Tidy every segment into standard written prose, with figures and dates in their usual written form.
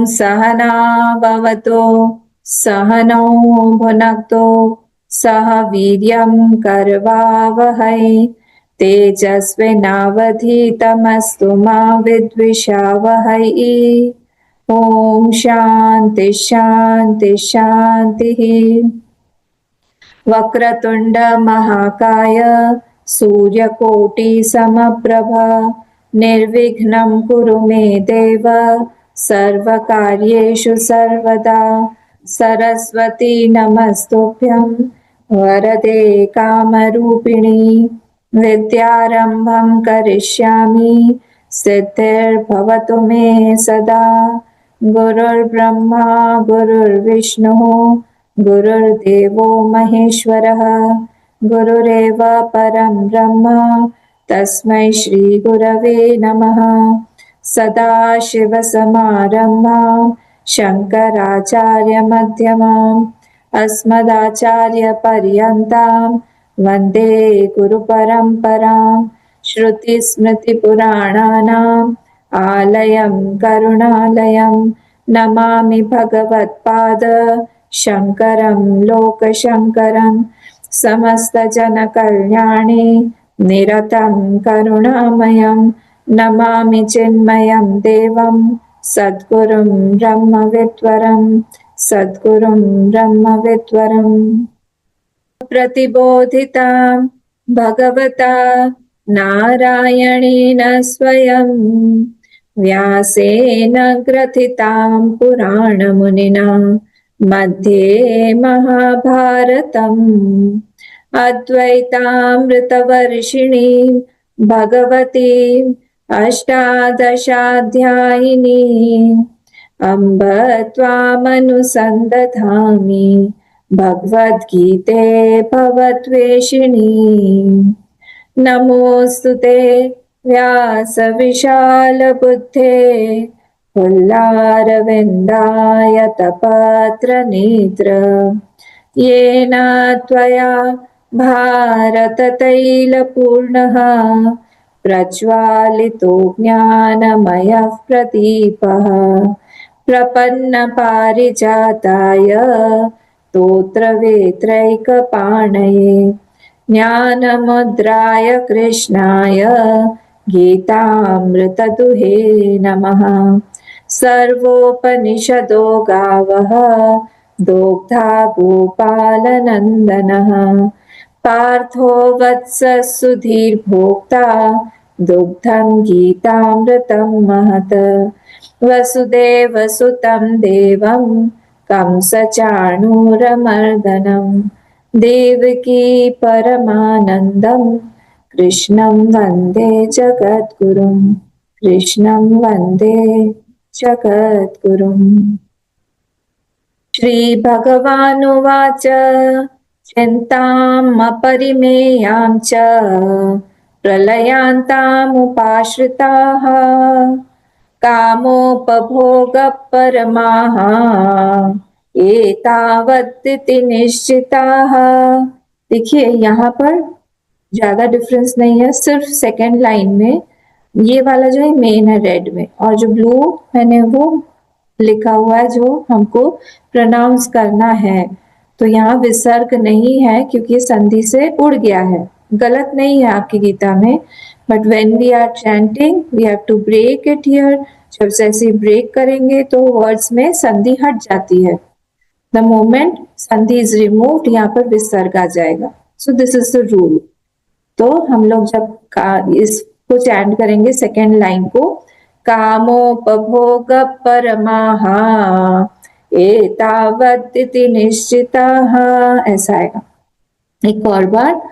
सहना भवतु सहनौ भुनक्तु सह वीर्यं करवावहै तेजस्विनावधीतमस्तु मा विद्विषावहै। ॐ शान्ति शान्ति शान्तिः। वक्रतुण्ड महाकाय सूर्यकोटि समप्रभा निर्विघ्नं कुरु मे देव सर्वकार्येषु सर्वदा। सरस्वती नमस्तुभ्यं वरदे कामरूपिणी विद्यारम्भं करिष्यामि सिद्धिर्भवतु मे सदा। गुरुर्ब्रह्मा गुरुर्विष्णुः गुरुर्देवो महेश्वरः गुरुरेव परं ब्रह्म तस्मै श्री गुरवे नमः। सदाशिवसमारम्भां शङ्कराचार्यमध्यमाम् अस्मदाचार्यपर्यन्तां वन्दे गुरुपरम्पराम्। श्रुतिस्मृतिपुराणानाम् आलयं करुणालयं नमामि भगवत्पाद शङ्करं लोकशङ्करं। समस्तजनकल्याणे निरतं करुणामयं नमामि चिन्मयं देवं सद्गुरुं ब्रह्मविद्वरं सद्गुरुं ब्रह्मविद्वरम्। प्रतिबोधितां भगवता नारायणेन स्वयं व्यासेन ग्रथितां पुराणमुनिना मध्ये महाभारतम्। अद्वैतामृतवर्षिणीं भगवतीम् अष्टादशाध्यायिनीम् अम्ब त्वामनुसन्दधामि भगवद्गीते भवद्वेषिणी। नमोऽस्तु ते व्यासविशालबुद्धे पुल्लारविन्दायतपत्रनेत्र येन त्वया भारततैलपूर्णः प्रज्वालितो ज्ञानमयः प्रदीपः प्रपन्नपारिजाताय स्तोत्रवेत्रैकपाणये ज्ञानमुद्राय कृष्णाय गीतामृतदुहे नमः। सर्वोपनिषदो गावः दोग्धा गोपालनन्दनः पार्थो वत्सः सुधीर्भोक्ता दुग्धं गीतामृतं महत्। वसुदेवसुतं देवं कंसचाणूरमर्दनं देवकी परमानन्दं कृष्णं वन्दे जगद्गुरुं कृष्णं वन्दे जगद्गुरुम्। श्रीभगवानुवाच चिन्तामपरिमेयां च प्रलयान्तामुपाश्रिताः कामोपभोगपरमाः एतावद्इति निश्चिताः। देखिए यहाँ पर ज्यादा डिफरेंस नहीं है, सिर्फ सेकेंड लाइन में ये वाला जो है मेन है रेड में, और जो ब्लू मैंने वो लिखा हुआ है जो हमको प्रोनाउंस करना है। तो यहाँ विसर्ग नहीं है क्योंकि संधि से उड़ गया है, गलत नहीं है आपकी गीता में, but when we are chanting we have to break it here. जब जैसे ब्रेक करेंगे तो वर्ड्स में संधि हट जाती है। द मोमेंट संधि इज रिमूव्ड यहाँ पर विसर्ग आ जाएगा। So this is the rule. तो हम लोग जब इसको चैंट करेंगे सेकेंड लाइन को, कामोपभोग परमाः एतावद्इति निश्चिताः, ऐसा आएगा। एक और बार,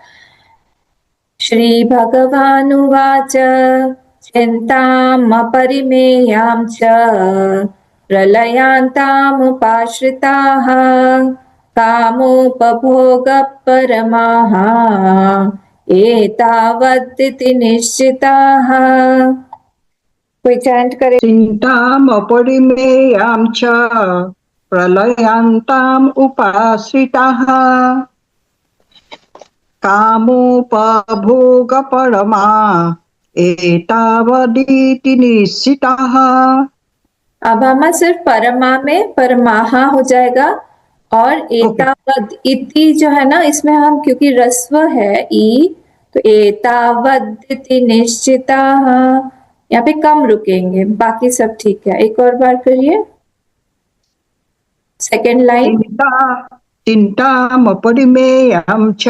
श्री भगवानुवाच चिन्तामपरिमेयां च प्रलयान्तामुपाश्रिताः कामोपभोगपरमाः एतावद्इति निश्चिताः। कोई चैंट करे। चिन्तामपरिमेयां च प्रलयान्ताम् उपाश्रिताः कामोपभोगपरमा एतावदिति निश्चिताः। अब हमारा सिर्फ परमा में परमाहा हो जाएगा और ओके एतावद इति जो है ना इसमें हम क्योंकि रस्व है ई तो एतावद इति निश्चिता यहाँ पे कम रुकेंगे बाकी सब ठीक है एक और बार करिए सेकेंड लाइन चिंता चिन्तामपरिमेयं च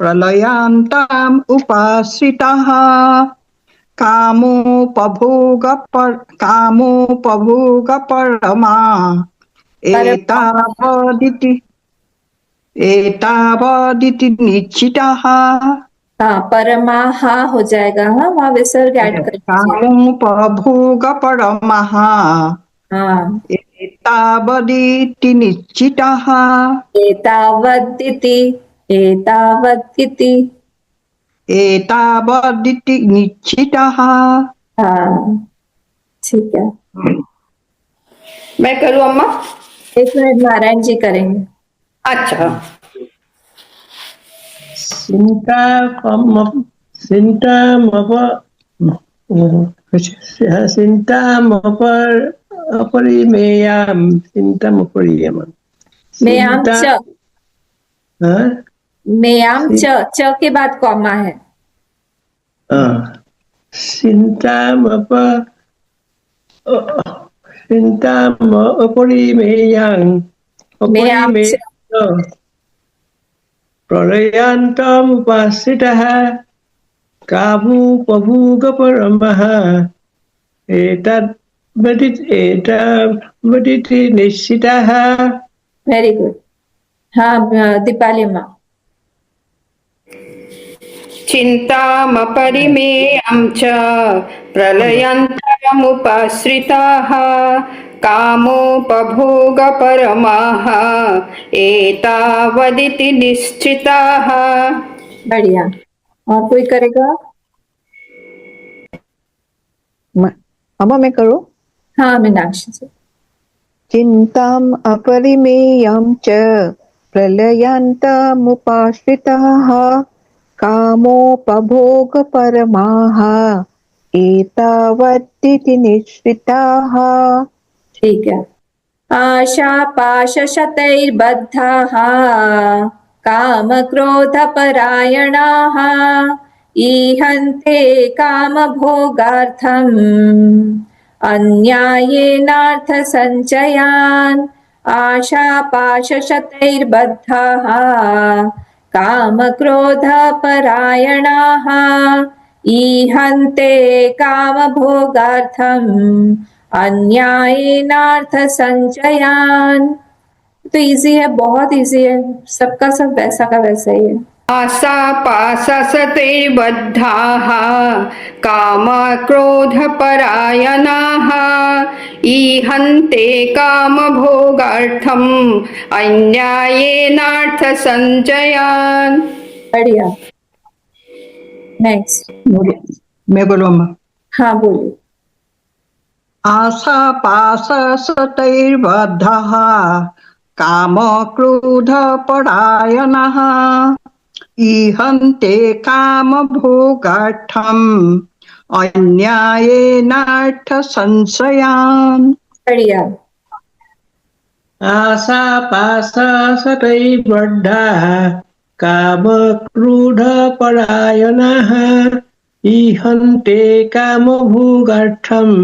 प्रलयान्ताम् उपाश्रिताः कामोपभोगपरमा एतावदिति एतावदिति निश्चिताः हाँ परमाहा हो जाएगा हाँ वहाँ विसर्ग ऐड कर दीजिए कामोपभोगपरमः हाँ एतावदिति निश्चिताः एतावदिति एतावदिति एतावदिति निश्चिताः हाँ ठीक है मैं करूं अम्मा? एक मिनट नारायण जी करेंगे अच्छा अपरिमेयाम चिंतामपरियम मेयाम चिंता च हाँ मेयाम च के बाद कॉमा है चिंतामप चिंताम अपरिमेयाम मेयाम च अपरिमेय प्रलयान्तम् उपाश्रितः कामुपभोगपरमः एतद्वदिति निश्चितः वेरी गुड हाँ दीपाली माँ चिन्तामपरिमेयं च प्रलयन्तमुपश्रिताः कामोपभोगपरमाः एतावदिति निश्चिताः। बढ़िया और कोई करेगा अम्मा मैं करूं हाँ मीनाक्षी जी चिन्ताम् अपरिमेयं च प्रलयान्तमुपाश्रिताः कामोपभोगपरमाः एतावदिति निश्चिताः ठीक है आशापाशशतैर्बद्धाः कामक्रोधपरायणाः ईहन्ते कामभोगार्थम् अन्यायेनार्थसञ्चयान् आशापाशशतैर्बद्धाः कामक्रोधपरायणाः ईहन्ते कामभोगार्थम् अन्यायेनार्थसञ्चयान् तो इजी है बहुत इजी है सबका सब वैसा का वैसा ही है आशापाशशतैर्बद्धाः कामक्रोधपरायणाः ईहन्ते कामभोगार्थम् अन्यायेनार्थसञ्चयान्। बढ़िया नेक्स्ट मैं बोलूँ अम्मा हाँ बोलिए आशापाशशतैर्बद्धः कामक्रोधपरायणः ईहन्ते कामभोगार्थम् अन्यायेनार्थसंशयान् बढ़िया आशापाशशतैर्बद्धाः कामक्रोधपरायणाः ईहन्ते कामभोगार्थम्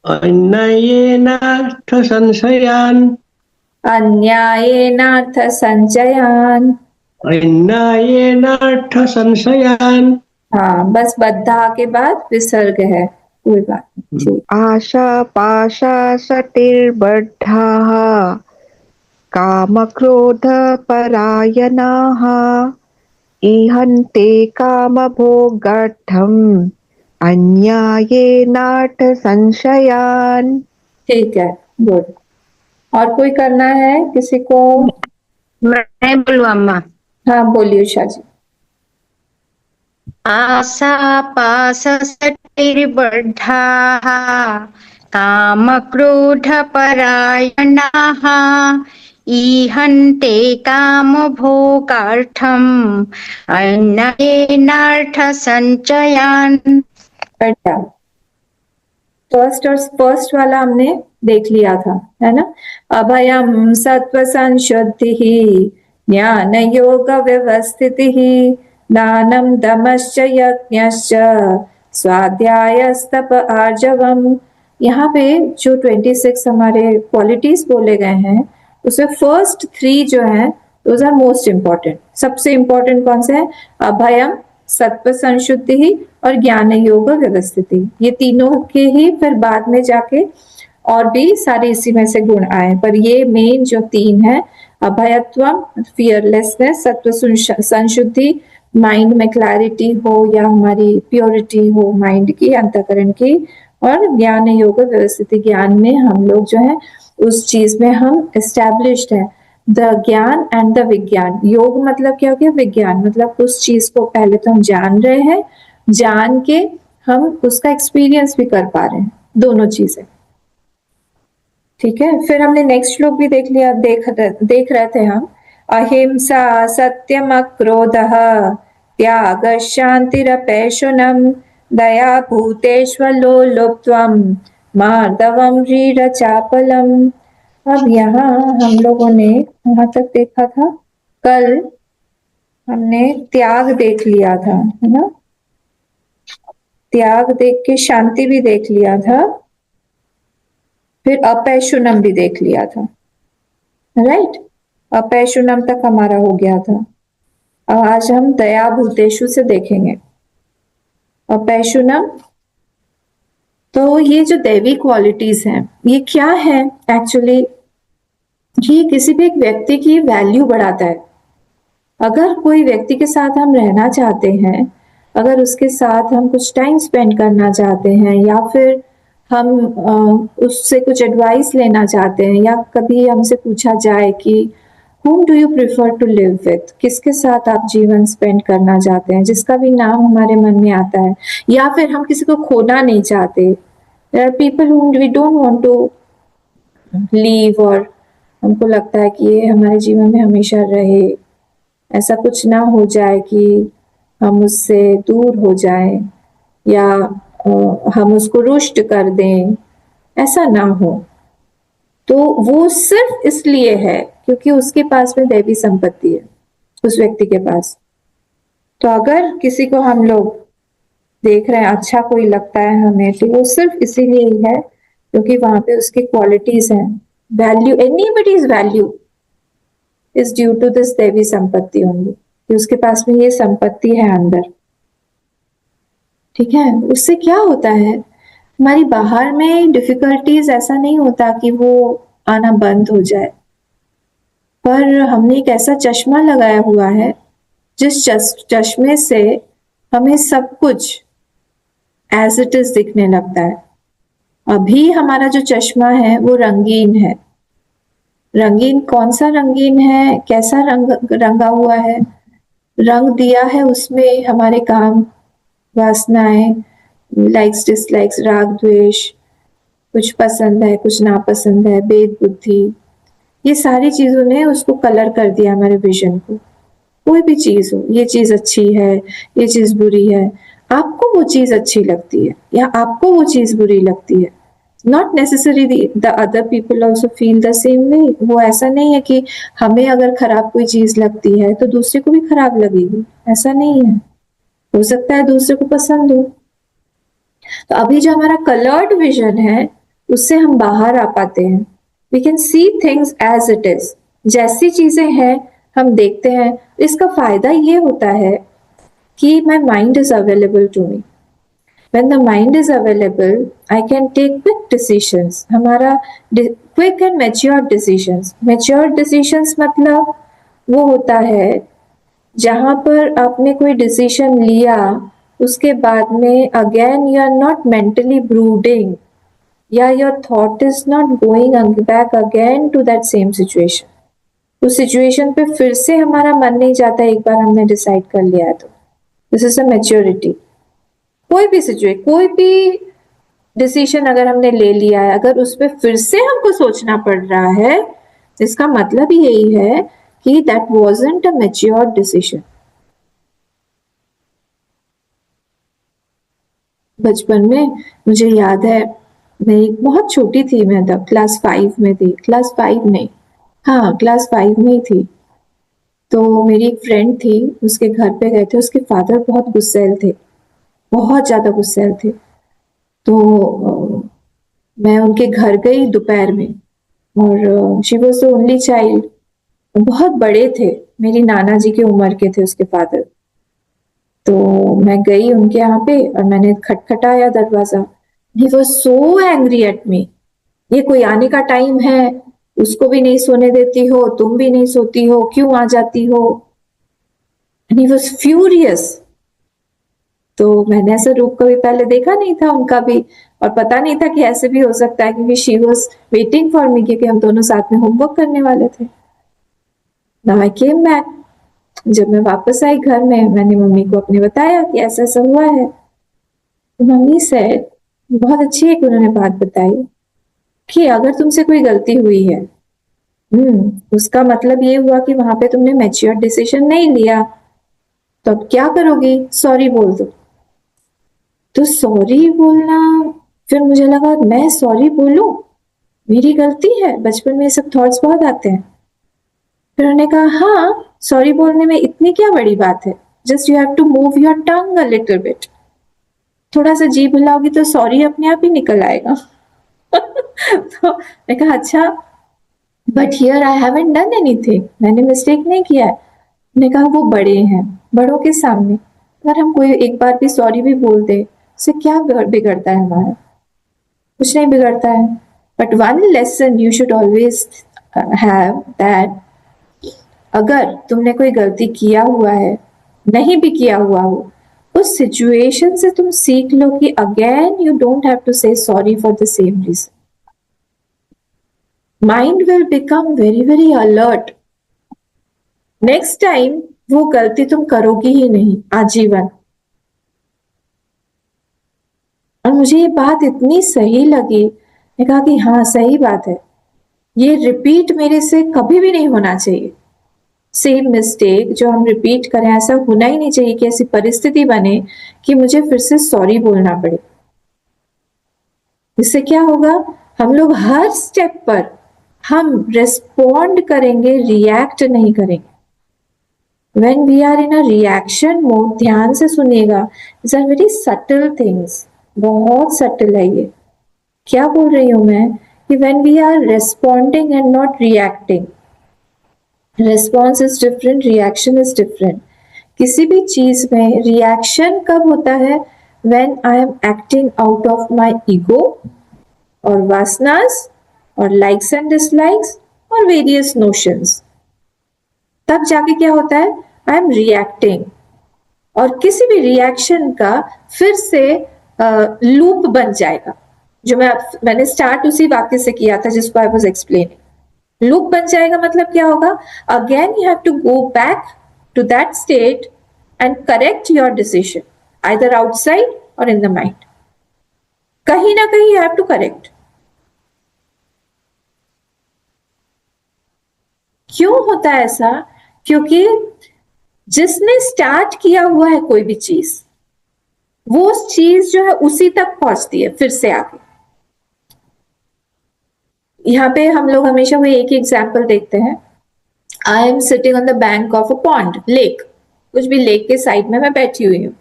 अन्यायेनार्थसंशयान् अन्यायेनार्थसञ्चयान् अन्यायेनार्थसंशयान् हाँ बस बद्धा के बाद विसर्ग है कोई बात नहीं ठीक आशापाशाशतिर्बद्धाः कामक्रोधपरायणाः ईहन्ते कामभोगार्थम् अन्यायेनार्थसंशयान् ठीक है गुड और कोई करना है किसी को मैं बोलूं अम्मा हाँ बोलिए उषा जी आशापाशशतैर्बद्धाः कामक्रोधपरायणाः ईहन्ते कामभोगार्थम् अन्यायेनार्थसञ्चयान्। बढ़िया फर्स्ट वाला हमने देख लिया था, है ना। अभयम सत्व संशुद्धि ज्ञान योग व्यवस्थिति दानम दमश्च यज्ञश्च स्वाध्यायस्तप आर्जवम। यहाँ पे जो 26 हमारे क्वालिटीज बोले गए हैं उसमें फर्स्ट 3 जो है दोज आर मोस्ट इम्पोर्टेंट। सबसे इम्पोर्टेंट कौन से है? अभयम, सत्व संशुद्धि और ज्ञान योग व्यवस्थिति। ये तीनों के ही फिर बाद में जाके और भी सारे इसी में से गुण आए, पर ये मेन जो 3 है, अभयत्वम फियरलेसनेस, सत्व संशुद्धि माइंड में क्लैरिटी हो या हमारी प्योरिटी हो माइंड की, अंतःकरण की, और ज्ञान योग व्यवस्थिति ज्ञान में हम लोग जो है उस चीज में हम एस्टैब्लिश्ड है। द ज्ञान एंड द विज्ञान। योग मतलब क्या हो गया? विज्ञान मतलब उस चीज को पहले तो हम जान रहे हैं, जान के हम उसका एक्सपीरियंस भी कर पा रहे हैं, दोनों चीजें। ठीक है, फिर हमने नेक्स्ट श्लोक भी देख लिया, देख रहे थे हम। अहिंसा सत्यम क्रोधः त्याग शांतिरपैशुनम दया भूतेष्वलो लुप्त्वम मार्दवम ह्रीरचापलम। अब यहाँ हम लोगों ने वहां तक देखा था, कल हमने त्याग देख लिया था, है ना। त्याग देख के शांति भी देख लिया था, फिर अपैशुनम भी देख लिया था, राइट। अपैशुनम तक हमारा हो गया था। अब आज हम दया भूतेषु से देखेंगे अपैशुनम। तो ये जो दैवी क्वालिटीज हैं ये क्या है एक्चुअली? ये किसी भी एक व्यक्ति की वैल्यू बढ़ाता है। अगर कोई व्यक्ति के साथ हम रहना चाहते हैं, अगर उसके साथ हम कुछ टाइम स्पेंड करना चाहते हैं, या फिर हम उससे कुछ एडवाइस लेना चाहते हैं, या कभी हमसे पूछा जाए कि whom do you prefer to live with, किसके साथ आप जीवन स्पेंड करना चाहते हैं, जिसका भी नाम हमारे मन में आता है, या फिर हम किसी को खोना नहीं चाहते। There are people whom we don't want to leave, और हमको लगता है कि ये हमारे जीवन में हमेशा रहे, ऐसा कुछ ना हो जाए कि हम उससे दूर हो जाएं या हम उसको रुष्ट कर दें, ऐसा ना हो। तो वो सिर्फ इसलिए है क्योंकि उसके पास में दैवी संपत्ति है, उस व्यक्ति के पास। तो अगर किसी को हम लोग देख रहे हैं, अच्छा कोई लगता है हमें, तो वो सिर्फ इसीलिए ही है क्योंकि वहां पे उसकी क्वालिटीज हैं। Value, anybody's value is due to this दैवी संपत्ति ओनली, कि उसके पास में ये संपत्ति है अंदर। ठीक है, उससे क्या होता है, हमारी बाहर में डिफिकल्टीज ऐसा नहीं होता कि वो आना बंद हो जाए, पर हमने एक ऐसा चश्मा लगाया हुआ है जिस चश्मे से हमें सब कुछ एज इट इज दिखने लगता है। अभी हमारा जो चश्मा है वो रंगीन है। रंगीन कौन सा रंगीन है, कैसा रंगा हुआ है? रंग दिया है उसमें हमारे काम, वासनाएं, लाइक्स डिसलाइक्स, राग द्वेष, कुछ पसंद है कुछ नापसंद है, भेद बुद्धि, ये सारी चीजों ने उसको कलर कर दिया हमारे विजन को। कोई भी चीज हो, ये चीज अच्छी है, ये चीज बुरी है, आपको वो चीज अच्छी लगती है या आपको वो चीज बुरी लगती है। Not necessary the other people also feel the same way. वो ऐसा नहीं है कि हमें अगर खराब कोई चीज लगती है तो दूसरे को भी खराब लगेगी, ऐसा नहीं है। हो सकता है दूसरे को पसंद हो। तो अभी जो हमारा कलर्ड विजन है उससे हम बाहर आ पाते हैं। We can see things as it is, जैसी चीजें हैं हम देखते हैं। इसका फायदा ये होता है कि my mind is available to me. When the mind is available, I can take quick decisions. हमारा quick and mature decisions. Mature decisions मतलब वो होता है जहां पर आपने कोई डिसीजन लिया, उसके बाद में again you are not mentally brooding, या your thought is not going back again to that same situation. उस सिचुएशन पे फिर से हमारा मन नहीं जाता एक बार हमने डिसाइड कर लिया है तो। This is a maturity. कोई भी डिसीजन अगर हमने ले लिया है, अगर उस पर फिर से हमको सोचना पड़ रहा है, इसका मतलब यही है कि that wasn't a mature decision. बचपन में मुझे याद है बहुत छोटी थी मैं तब, क्लास 5 में थी, क्लास 5 नहीं, हाँ क्लास 5 में ही थी। तो मेरी एक फ्रेंड थी, उसके घर पे गए थे, उसके फादर बहुत गुस्सैल थे, बहुत ज्यादा गुस्सैल थे। तो मैं उनके घर गई दोपहर में, और she was the only child. बहुत बड़े थे, मेरी नाना जी की उम्र के थे उसके फादर। तो मैं गई उनके यहाँ पे और मैंने खटखटाया दरवाजा। He was so angry at me, ये कोई आने का टाइम है, उसको भी नहीं सोने देती हो, तुम भी नहीं सोती हो, क्यों आ जाती हो? And he was furious. तो मैंने ऐसा रूप कभी पहले देखा नहीं था उनका भी, और पता नहीं था कि ऐसे भी हो सकता है, क्योंकि she was waiting for me, क्योंकि हम दोनों साथ में होमवर्क करने वाले थे। Now I came back. जब मैं वापस आई घर में, मैंने मम्मी को अपने बताया कि ऐसा ऐसा हुआ है। तो मम्मी सेड, बहुत अच्छी एक उन्होंने बात बताई कि अगर तुमसे कोई गलती हुई है, उसका मतलब ये हुआ कि वहां पे तुमने मैच्योर डिसीजन नहीं लिया, तो अब क्या करोगी? सॉरी बोल दो। तो सॉरी बोलना, फिर मुझे लगा मैं सॉरी बोलूं, मेरी गलती है? बचपन में ये सब थॉट्स बहुत आते हैं। फिर उन्होंने कहा हाँ, सॉरी बोलने में इतनी क्या बड़ी बात है, just you have to move your tongue a little bit, थोड़ा सा जीभ हिलाओगी तो सॉरी अपने आप ही निकल आएगा। तो मैं कहा अच्छा, but here I haven't done anything, मैंने मिस्टेक नहीं किया है। मैंने कहा वो बड़े हैं, बड़ों के सामने अगर हम कोई एक बार भी सॉरी भी बोल दे, उससे क्या बिगड़ता है हमारा? कुछ नहीं बिगड़ता है। But one lesson you should always have that, अगर तुमने कोई गलती किया हुआ है, नहीं भी किया हुआ हो, उस सिचुएशन से तुम सीख लो कि again you don't have to say sorry for the same reason. Mind will become very very alert. Next time वो गलती तुम करोगी ही नहीं आजीवन। और मुझे ये बात इतनी सही लगी, मैं कहा कि हाँ सही बात है, ये रिपीट मेरे से कभी भी नहीं होना चाहिए। सेम मिस्टेक जो हम रिपीट करें, ऐसा होना ही नहीं चाहिए कि ऐसी परिस्थिति बने कि मुझे फिर से सॉरी बोलना पड़े। इससे क्या होगा, हम लोग हर स्टेप पर हम रिस्पॉन्ड करेंगे, रिएक्ट नहीं करेंगे। When we are in a reaction mode, ध्यान से सुनिएगा, these are very subtle things, बहुत subtle है ये। क्या बोल रही हूं मैं कि when we are responding and not reacting, response is different, reaction is different. किसी भी चीज में रिएक्शन कब होता है? When I am acting out of my ego और वासनास और likes and dislikes और various notions, तब जाके क्या होता है? I am reacting. और किसी भी रिएक्शन का फिर से लूप बन जाएगा, जो मैंने स्टार्ट उसी वाक्य से किया था जिसको आई वाज एक्सप्लेनिंग। लूप बन जाएगा मतलब क्या होगा? Again you have to go back to that state and correct your decision, either outside or in the mind. कहीं ना कहीं यू हैव टू करेक्ट। क्यों होता है ऐसा? क्योंकि जिसने स्टार्ट किया हुआ है कोई भी चीज, वो चीज जो है उसी तक पहुंचती है फिर से आगे। यहाँ पे हम लोग हमेशा वो एक ही एग्जाम्पल देखते हैं। I am sitting on the bank of a pond, lake, कुछ भी लेक के साइड में मैं बैठी हुई हूँ।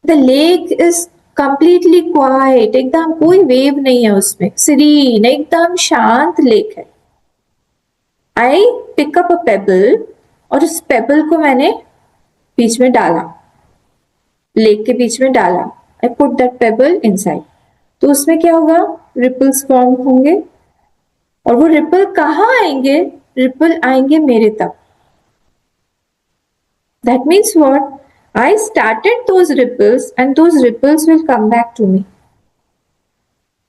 The lake is completely quite, एकदम कोई वेव नहीं है उसमें, सीरीन, एकदम शांत लेक है। I pick up a pebble, और उस पेबल को मैंने बीच में डाला, लेक के बीच में डाला। I put that payable inside. तो उसमें क्या होगा? रिपल्स फॉर्म होंगे, और वो रिपल कहाँ आएंगे? रिपल आएंगे मेरे तक। That means what? I started those ripples and those ripples will come back to me.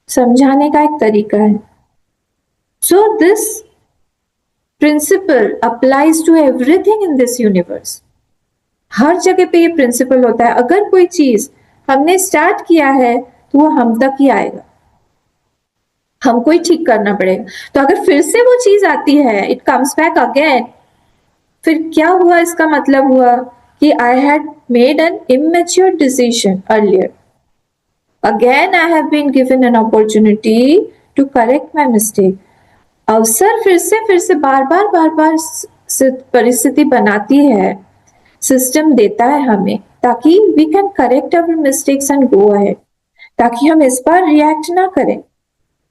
समझाने का एक तरीका है। So this principle applies to everything in this universe. हर जगह पे ये प्रिंसिपल होता है। अगर कोई चीज हमने स्टार्ट किया है तो वो हम तक ही आएगा, हमको ही ठीक करना पड़ेगा। तो अगर फिर से वो चीज आती है, इट कम्स बैक अगेन, फिर क्या हुआ? इसका मतलब हुआ कि I had made an immature decision earlier. Again I have been given an opportunity to correct my mistake. अवसर फिर से बार बार परिस्थिति बनाती है, सिस्टम देता है हमें, ताकि we can correct our mistakes and go ahead, ताकि हम इस बार रिएक्ट ना करें।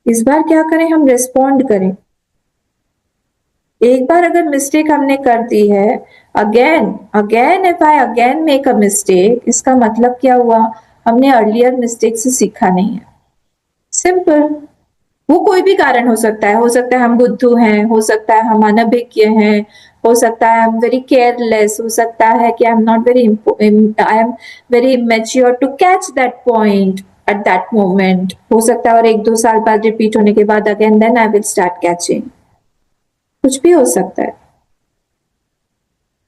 इस बार क्या करें, हम रिस्पॉन्ड करें। एक बार अगर मिस्टेक हमने कर दी है, again if I again make a mistake, इसका मतलब क्या हुआ, हमने अर्लियर मिस्टेक से सीखा नहीं है। सिंपल। वो कोई भी कारण हो सकता है हम बुद्धू हैं, हो सकता है हम अनभिज्ञ हैं, हो सकता है आई एम वेरी केयरलेस, हो सकता है कि I am very immature to catch that point at that moment, हो सकता है और 1-2 साल बाद रिपीट होने के बाद again then I will start catching, कुछ भी हो सकता है।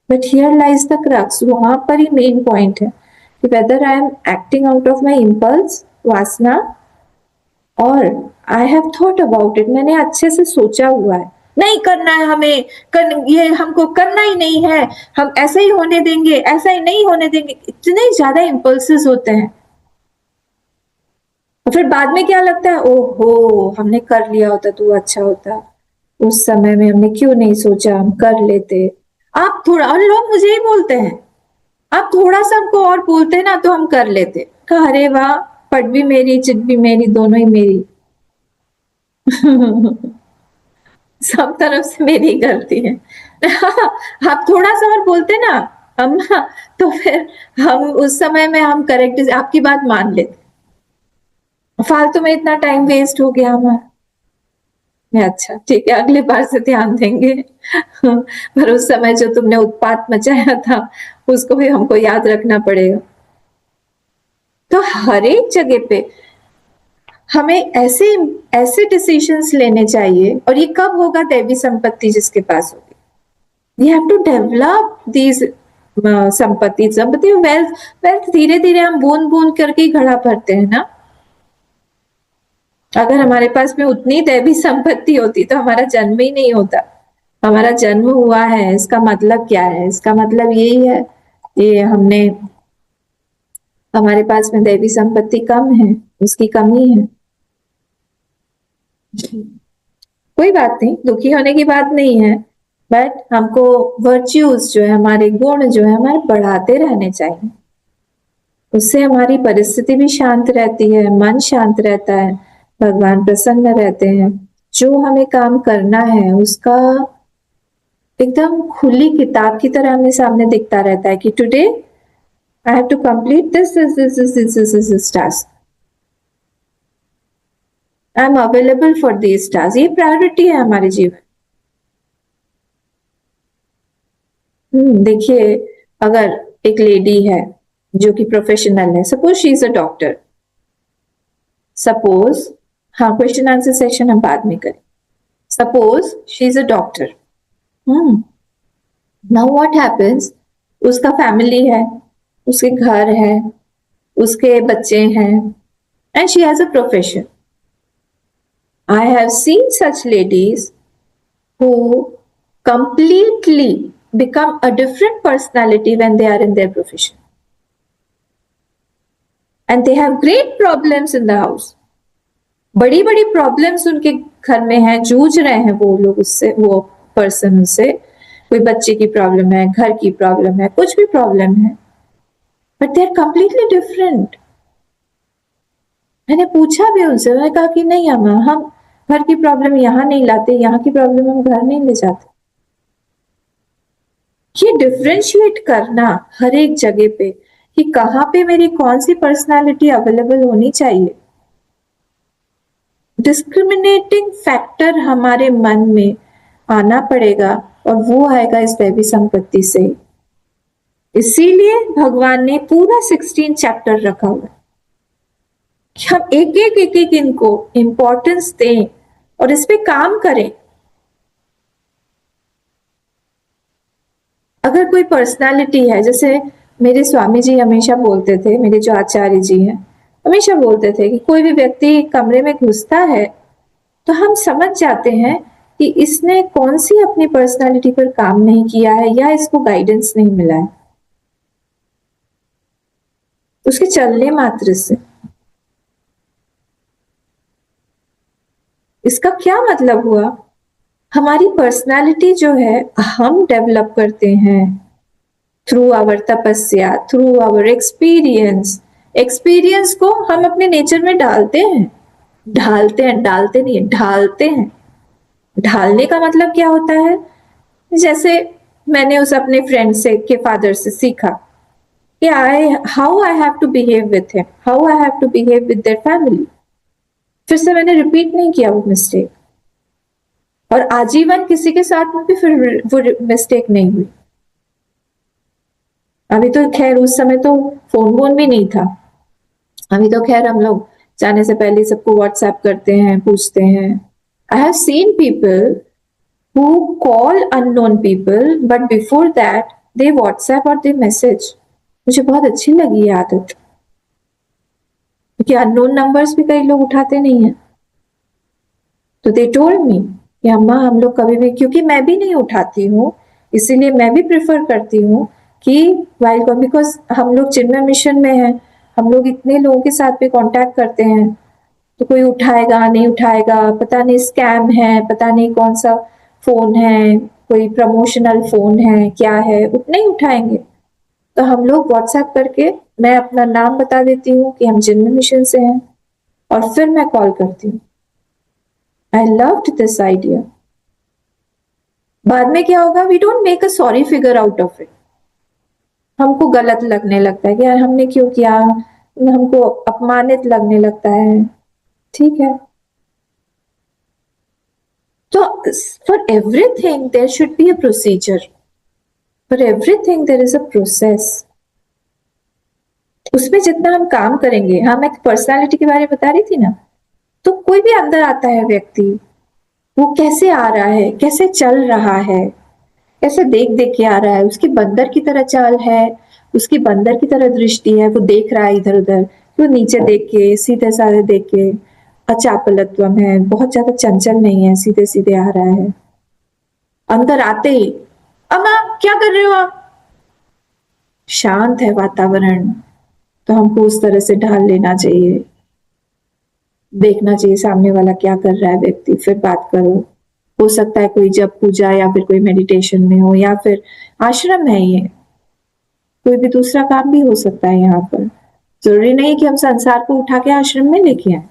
But here lies the crux, वहां पर ही मेन पॉइंट है कि whether I am acting out of my impulse, वासना, और I have thought about it, मैंने अच्छे से सोचा हुआ है, नहीं करना है हमें, ये हमको करना ही नहीं है, हम ऐसे ही होने देंगे, ऐसा ही नहीं होने देंगे। इतने ज्यादा इम्पल्सेस होते हैं, और फिर बाद में क्या लगता है, ओहो हमने कर लिया होता तो अच्छा होता, उस समय में हमने क्यों नहीं सोचा, हम कर लेते। आप थोड़ा, और लोग मुझे ही बोलते हैं, आप थोड़ा सा हमको और बोलते ना तो हम कर लेते। कहा अरे वाह, पट भी मेरी चिट भी मेरी, दोनों ही मेरी। सब तरफ से मेरी गलती है। आप थोड़ा सा और बोलते ना हम, तो फिर हम उस समय में हम करेक्ट आपकी बात मान लेते। फालतू में इतना टाइम वेस्ट हो गया हमारा। अच्छा ठीक है, अगले बार से ध्यान देंगे। पर उस समय जो तुमने उत्पात मचाया था उसको भी हमको याद रखना पड़ेगा। तो हर एक जगह पे हमें ऐसे ऐसे डिसीजंस लेने चाहिए, और ये कब होगा, दैवी संपत्ति जिसके पास होगी। We have to develop these संपत्ति वेल्थ धीरे धीरे हम बूंद बूंद करके ही घड़ा भरते हैं ना। अगर हमारे पास में उतनी दैवी संपत्ति होती तो हमारा जन्म ही नहीं होता। हमारा जन्म हुआ है, इसका मतलब क्या है, इसका मतलब यही है, ये हमने, हमारे पास में दैवी संपत्ति कम है, उसकी कमी है। कोई बात नहीं, दुखी होने की बात नहीं है, बट हमको वर्च्यूज जो है, हमारे गुण जो है हमारे बढ़ाते रहने चाहिए। उससे हमारी परिस्थिति भी शांत रहती है, मन शांत रहता है, भगवान प्रसन्न रहते हैं। जो हमें काम करना है उसका एकदम खुली किताब की तरह हमें सामने दिखता रहता है कि today I have to complete this task, I am available for this task. ये प्रायोरिटी है हमारे जीवन। देखिए, अगर एक लेडी है जो कि प्रोफेशनल है, suppose she is a doctor, suppose, हाँ क्वेश्चन आंसर सेशन हम बाद में करें। Suppose she is a doctor, now what happens, उसका फैमिली है, उसके घर है, उसके बच्चे हैं, and she has a profession. I have seen such ladies who completely become a different personality when they are in their profession. And they have great problems in the house. बड़ी बड़ी problems उनके घर में हैं, जूझ रहे हैं वो लोग उससे, वो पर्सन उससे, कोई बच्चे की प्रॉब्लम है, घर की प्रॉब्लम है, कुछ भी प्रॉब्लम है, but they are completely different. मैंने पूछा भी उनसे, मैंने कहा कि नहीं अम्मा, हम घर की प्रॉब्लम यहाँ नहीं लाते, यहाँ की प्रॉब्लम हम घर नहीं ले जाते। ये डिफरेंशिएट करना हर एक जगह पे कि कहाँ पे मेरी कौन सी पर्सनालिटी अवेलेबल होनी चाहिए, डिस्क्रिमिनेटिंग फैक्टर हमारे मन में आना पड़ेगा, और वो आएगा इस दैवी संपत्ति से। इसीलिए भगवान ने पूरा 16 चैप्टर रखा हुआ है कि हम एक एक इनको इंपॉर्टेंस दें और इस पे काम करें। अगर कोई पर्सनालिटी है, जैसे मेरे स्वामी जी हमेशा बोलते थे, मेरे जो आचार्य जी हैं हमेशा बोलते थे कि कोई भी व्यक्ति कमरे में घुसता है तो हम समझ जाते हैं कि इसने कौन सी अपनी पर्सनालिटी पर काम नहीं किया है या इसको गाइडेंस नहीं मिला है, उसके चलने मात्र से। इसका क्या मतलब हुआ? हमारी पर्सनालिटी जो है हम डेवलप करते हैं थ्रू आवर तपस्या, थ्रू आवर एक्सपीरियंस। एक्सपीरियंस को हम अपने नेचर में डालते हैं, डालते नहीं, ढालते हैं। ढालने का मतलब क्या होता है? जैसे मैंने उस अपने फ्रेंड से के फादर से सीखा कि how I have to behave with him, how I have to behave with their family. फिर से मैंने रिपीट नहीं किया वो मिस्टेक, और आजीवन किसी के साथ में भी फिर वो मिस्टेक नहीं हुई। अभी तो खैर उस समय तो फोन वोन भी नहीं था, अभी तो खैर हम लोग जाने से पहले सबको व्हाट्सएप करते हैं, पूछते हैं। I have seen people who call unknown people but before that they WhatsApp or they message। मुझे बहुत अच्छी लगी ये आदत, क्योंकि अननोन नंबर्स भी कई लोग उठाते नहीं है। तो दे टोल्ड मी कि अम्मा हम लोग कभी भी, क्योंकि मैं भी नहीं उठाती हूँ, इसीलिए मैं भी प्रेफर करती हूँ कि वाइल, बिकॉज हम लोग चिन्मय मिशन में हैं, हम लोग इतने लोगों के साथ भी कांटेक्ट करते हैं, तो कोई उठाएगा नहीं उठाएगा, पता नहीं स्कैम है, पता नहीं कौन सा फोन है, कोई प्रमोशनल फोन है, क्या है, उतने ही उठाएंगे। तो हम लोग व्हाट्सएप करके मैं अपना नाम बता देती हूँ कि हम चिन्मय मिशन से हैं, और फिर मैं कॉल करती हूँ। I loved this idea. बाद में क्या होगा? We don't make a sorry figure out of it. हमको गलत लगने लगता है कि यार हमने क्यों किया, हमको अपमानित लगने लगता है। ठीक है, तो for everything there should be a procedure, for everything there is a process. उसमें जितना हम काम करेंगे, हम एक पर्सनालिटी के बारे में बता रही थी ना, तो कोई भी अंदर आता है व्यक्ति, वो कैसे आ रहा है, कैसे चल रहा है, कैसे देख देख के आ रहा है, उसकी बंदर की तरह चाल है, उसकी बंदर की तरह दृष्टि है, वो देख रहा है इधर उधर, वो नीचे देख के, सीधे साधे देख के, अचापलत्वम है, बहुत ज्यादा चंचल नहीं है, सीधे सीधे आ रहा है। अंदर आते ही अम्मा क्या कर रहे हो आप, शांत है वातावरण, तो हमको उस तरह से ढाल लेना चाहिए, देखना चाहिए सामने वाला क्या कर रहा है व्यक्ति, फिर बात करो। हो सकता है कोई जब पूजा या फिर कोई मेडिटेशन में हो, या फिर आश्रम है, ये कोई भी दूसरा काम भी हो सकता है। यहाँ पर जरूरी नहीं कि हम संसार को उठा के आश्रम में लेके आए।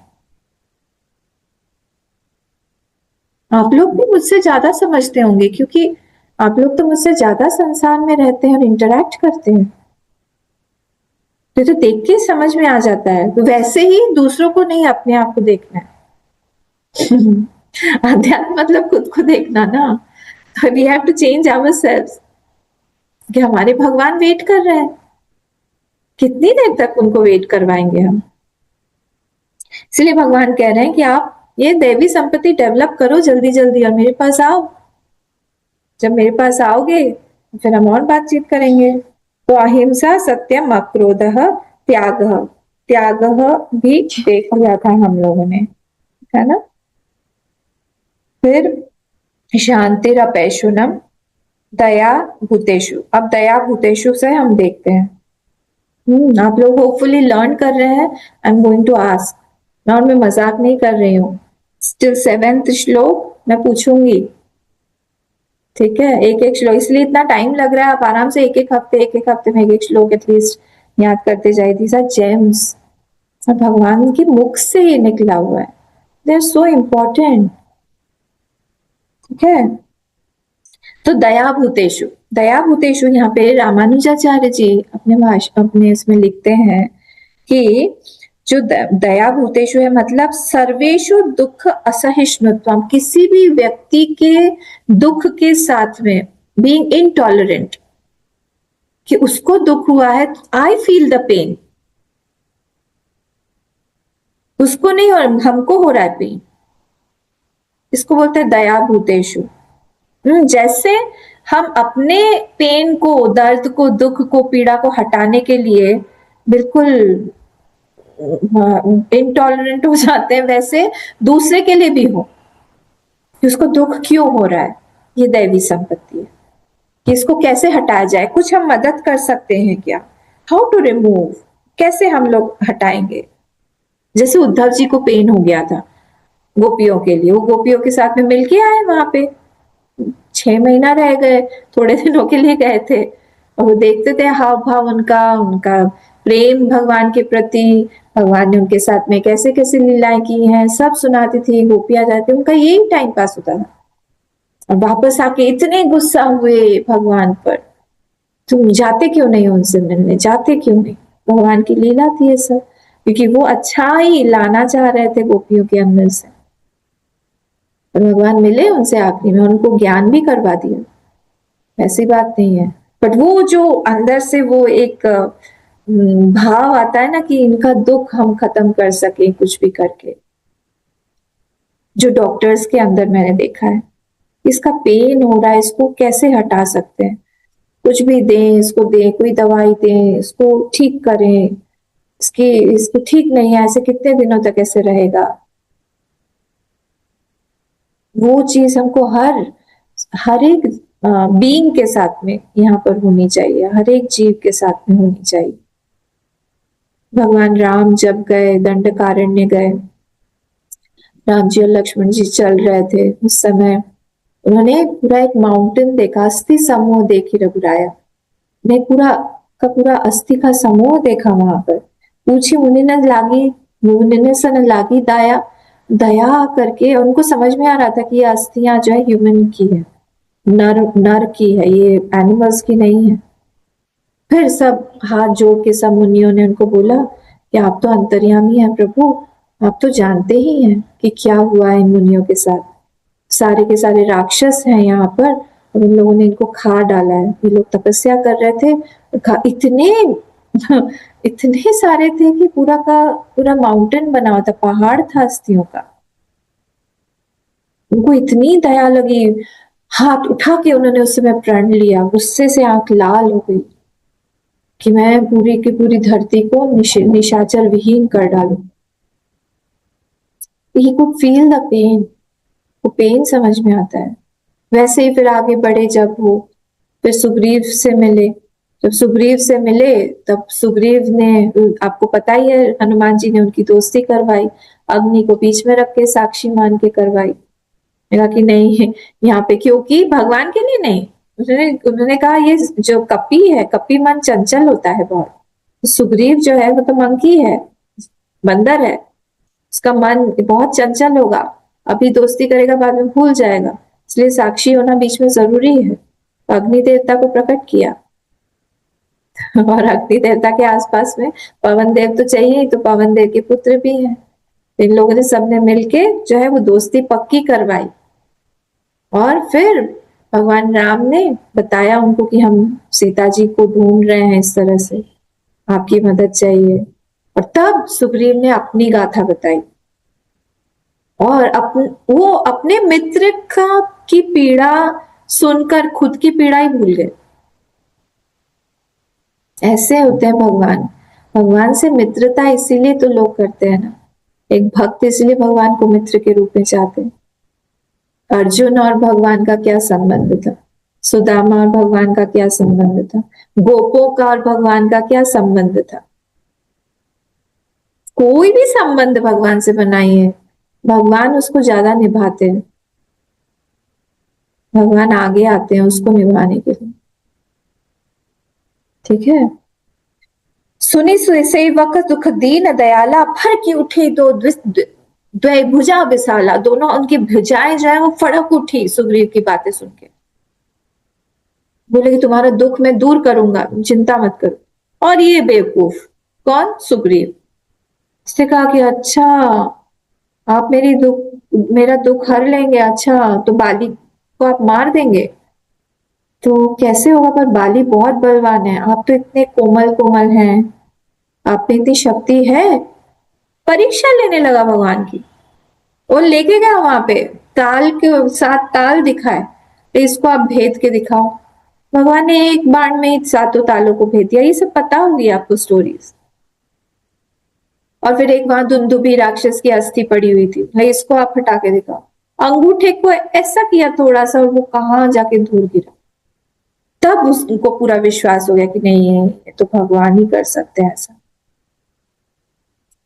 आप लोग भी मुझसे ज्यादा समझते होंगे, क्योंकि आप लोग तो मुझसे ज्यादा संसार में रहते हैं और इंटरैक्ट करते हैं, तो देख के समझ में आ जाता है। तो वैसे ही दूसरों को नहीं, अपने आप को देखना है। अध्यात्म मतलब खुद को देखना ना। तो we have to change ourselves, कि हमारे भगवान वेट कर रहे हैं, कितनी देर तक उनको वेट करवाएंगे हम। इसलिए भगवान कह रहे हैं कि आप ये दैवी संपत्ति डेवलप करो जल्दी जल्दी, और मेरे पास आओ। जब मेरे पास आओगे फिर हम और बातचीत करेंगे। तो अहिंसा, सत्यम, अक्रोधः, त्यागः, त्यागः भी देख लिया था हम लोगों ने, है ना। फिर शांतिरपैशुनम, दया भूतेषु। अब दया भूतेषु से हम देखते हैं। आप लोग होपफुली लर्न कर रहे हैं। I am going to ask, और मैं मजाक नहीं कर रही हूँ। स्टिल 7th श्लोक मैं पूछूंगी, ठीक है, एक एक श्लोक, इसलिए इतना टाइम लग रहा है। आप आराम से एक एक हफ्ते में एक एक श्लोक एटलीस्ट याद करते जाइए। दीज आर जेम्स, और भगवान के मुख से ये निकला हुआ है। दे आर सो इम्पोर्टेंट, ठीक है। तो दया भूतेषु, दया भूतेषु यहाँ पे रामानुजाचार्य जी अपने इसमें लिखते हैं कि जो दया भूतेषु है, मतलब सर्वेषु दुख असहिष्णुत्वम, किसी भी व्यक्ति के दुख के साथ में बीइंग इनटॉलरेंट, कि उसको दुख हुआ है, आई फील द पेन, उसको नहीं और हमको हो रहा है पेन, इसको बोलते हैं दया भूतेषु। जैसे हम अपने पेन को, दर्द को, दुख को, पीड़ा को हटाने के लिए बिल्कुल इनटॉलरेंट हो जाते हैं, वैसे दूसरे के लिए भी हो कि उसको दुख क्यों हो रहा है। ये दैवी संपत्ति है कि इसको कैसे हटाया जाए। कुछ हम मदद कर सकते हैं क्या, हाउ टू रिमूव, कैसे हम लोग हटाएंगे। जैसे उद्धव जी को पेन हो गया था, गोपियों के लिए। वो गोपियों के साथ में मिलके आए वहां पे, 6 महीना रह गए, थोड़े दिनों के लिए गए थे, और वो देखते थे हाव भाव उनका, उनका प्रेम भगवान के प्रति, भगवान ने उनके साथ में कैसे कैसे लीलाएं की हैं सब सुनाती थी, गोपियां जाती, उनका यही टाइम पास होता था। और वापस आके इतने गुस्सा हुए भगवान पर, तुम जाते क्यों नहीं उनसे मिलने, जाते क्यों नहीं। भगवान की लीला थी ये सब, क्योंकि वो अच्छा ही लाना चाह रहे थे गोपियों के अंदर से। और भगवान मिले उनसे आखिरी में, उनको ज्ञान भी करवा दिया, ऐसी बात नहीं है। बट वो जो अंदर से वो एक भाव आता है ना कि इनका दुख हम खत्म कर सके कुछ भी करके, जो डॉक्टर्स के अंदर मैंने देखा है, इसका पेन हो रहा है, इसको कैसे हटा सकते हैं, कुछ भी दें इसको, दें कोई दवाई दें इसको, ठीक करें, इसको ठीक नहीं है, ऐसे कितने दिनों तक ऐसे रहेगा। वो चीज हमको हर एक बीइंग के साथ में यहाँ पर होनी चाहिए, हर एक जीव के साथ में होनी चाहिए। भगवान राम जब गए दंडकारण्य गए, राम जी और लक्ष्मण जी चल रहे थे, उस समय उन्होंने पूरा एक माउंटेन देखा, अस्थि समूह देखी रघुराया ने, पूरा का पूरा अस्थि का समूह देखा वहां पर। पूछी मुनि ने लागी, मुनि ने सन लागी दया, दया करके उनको समझ में आ रहा था कि ये अस्थियां जो है ह्यूमन की है, नर की है, ये एनिमल्स की नहीं है। फिर सब हाथ जोड़ के सब मुनियों ने उनको बोला कि आप तो अंतर्यामी हैं प्रभु, आप तो जानते ही हैं कि क्या हुआ है इन मुनियों के साथ, सारे के सारे राक्षस हैं यहाँ पर, और उन लोगों ने इनको खा डाला है। ये लोग तपस्या कर रहे थे, इतने इतने सारे थे कि पूरा का पूरा माउंटेन बना हुआ था, पहाड़ था अस्थियों का। उनको इतनी दया लगी, हाथ उठा के उन्होंने उस समय प्रण लिया, गुस्से से आंख लाल हो गई कि मैं पूरी की पूरी धरती को निशाचर विहीन कर डालू। He could feel the pain, वो पेन समझ में आता है। वैसे ही फिर आगे बढ़े, जब वो फिर सुग्रीव से मिले, जब सुग्रीव से मिले तब सुग्रीव ने, आपको पता ही है, हनुमान जी ने उनकी दोस्ती करवाई, अग्नि को बीच में रख के साक्षी मान के करवाई। कहा कि नहीं यहाँ पे, क्योंकि भगवान के लिए नहीं, उन्होंने कहा ये जो कपी है, कपी मन चंचल होता है बहुत, सुग्रीव जो है वो तो मंकी है, बंदर है, उसका मन बहुत चंचल होगा, अभी दोस्ती करेगा बाद में भूल जाएगा, इसलिए साक्षी होना बीच में जरूरी है। अग्नि देवता को प्रकट किया और अग्नि देवता के आसपास में पवन देव तो चाहिए, तो पवन देव के पुत्र भी हैं। इन लोगों ने सबने मिलके जो है वो दोस्ती पक्की करवाई, और फिर भगवान राम ने बताया उनको कि हम सीता जी को ढूंढ रहे हैं, इस तरह से आपकी मदद चाहिए। और तब सुग्रीव ने अपनी गाथा बताई, और वो अपने मित्र की पीड़ा सुनकर खुद की पीड़ा ही भूल गए। ऐसे होते हैं भगवान, भगवान से मित्रता इसीलिए तो लोग करते हैं ना, एक भक्त इसलिए भगवान को मित्र के रूप में चाहते हैं। अर्जुन और भगवान का क्या संबंध था, सुदामा और भगवान का क्या संबंध था, गोपों का और भगवान का क्या संबंध था। कोई भी संबंध भगवान से बनाइए, भगवान उसको ज्यादा निभाते हैं, भगवान आगे आते हैं उसको निभाने के लिए। ठीक है। सुनी सेवक दुख दीन दयाला, फर की उठी दो द्वैभुजा विशाला, दोनों उनकी भुजाएं जो है वो फड़क उठी सुग्रीव की बातें सुन के। बोले कि तुम्हारा दुख मैं दूर करूंगा, चिंता मत करो। और ये बेवकूफ कौन, सुग्रीव, उसने कहा कि अच्छा आप मेरा दुख हर लेंगे, अच्छा तो बाली को आप मार देंगे, तो कैसे होगा, पर बाली बहुत बलवान है, आप तो इतने कोमल कोमल हैं, आप में इतनी शक्ति है। परीक्षा लेने लगा भगवान की, और लेके गया वहां पे, ताल के साथ ताल दिखाए, तो इसको आप भेद के दिखाओ। भगवान ने एक बाण में ही सातों तालों को भेद दिया। ये सब पता होगी आपको स्टोरीज। और फिर एक वहां दुंदुभी राक्षस की अस्थि पड़ी हुई थी, भाई इसको आप हटा के दिखाओ। अंगूठे को ऐसा किया थोड़ा सा, और वो कहाँ जाके दूर गिरा। तब उसको पूरा विश्वास हो गया कि नहीं ये तो भगवान ही कर सकते हैं ऐसा,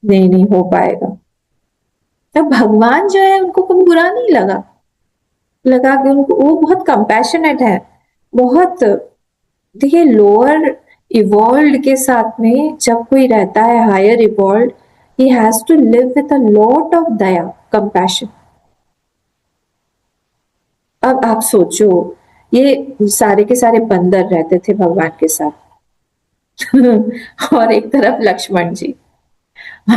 नहीं हो पाएगा। तब भगवान जो है उनको कुछ बुरा नहीं लगा, लगा कि उनको वो बहुत कंपैशनेट है, बहुत। देखिए लोअर इवॉल्व के साथ में जब कोई रहता है higher evolve, he has to live with a lot of दया, कंपैशन। अब आप सोचो, ये सारे के सारे बंदर रहते थे भगवान के साथ और एक तरफ लक्ष्मण जी,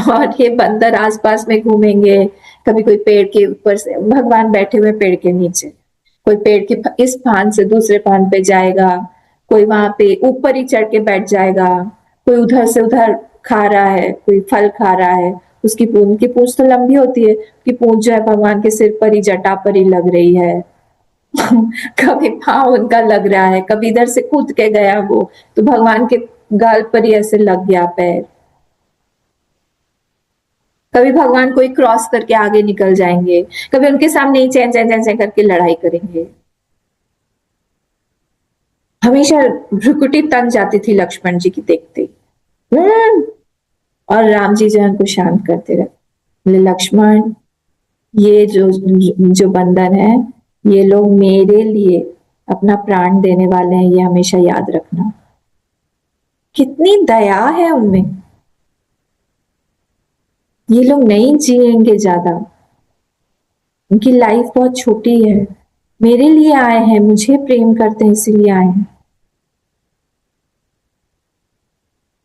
और ये बंदर आसपास में घूमेंगे, कभी कोई पेड़ के ऊपर से, भगवान बैठे हुए पेड़ के नीचे, कोई पेड़ के इस फान से दूसरे फान पे जाएगा, कोई वहां पे ऊपर ही चढ़ के बैठ जाएगा, कोई उधर से उधर खा रहा है, कोई फल खा रहा है, उसकी पूंछ तो लंबी होती है, कि पूंछ जो है भगवान के सिर पर ही, जटा पर ही लग रही है कभी पाँव उनका लग रहा है, कभी इधर से कूद के गया वो तो भगवान के गाल पर ही ऐसे लग गया पैर, कभी भगवान कोई क्रॉस करके आगे निकल जाएंगे, कभी उनके सामने ही चैन चैन चैन चैन करके लड़ाई करेंगे। हमेशा भ्रुकुटी तन जाती थी लक्ष्मण जी की देखते ही। और राम जी जो है उनको शांत करते रहे, बोले लक्ष्मण, ये जो बंधन है, ये लोग मेरे लिए अपना प्राण देने वाले हैं, ये हमेशा याद रखना। कितनी दया है उनमें। ये लोग नहीं जिएंगे ज्यादा, उनकी लाइफ बहुत छोटी है, मेरे लिए आए हैं, मुझे प्रेम करते हैं इसीलिए आए हैं।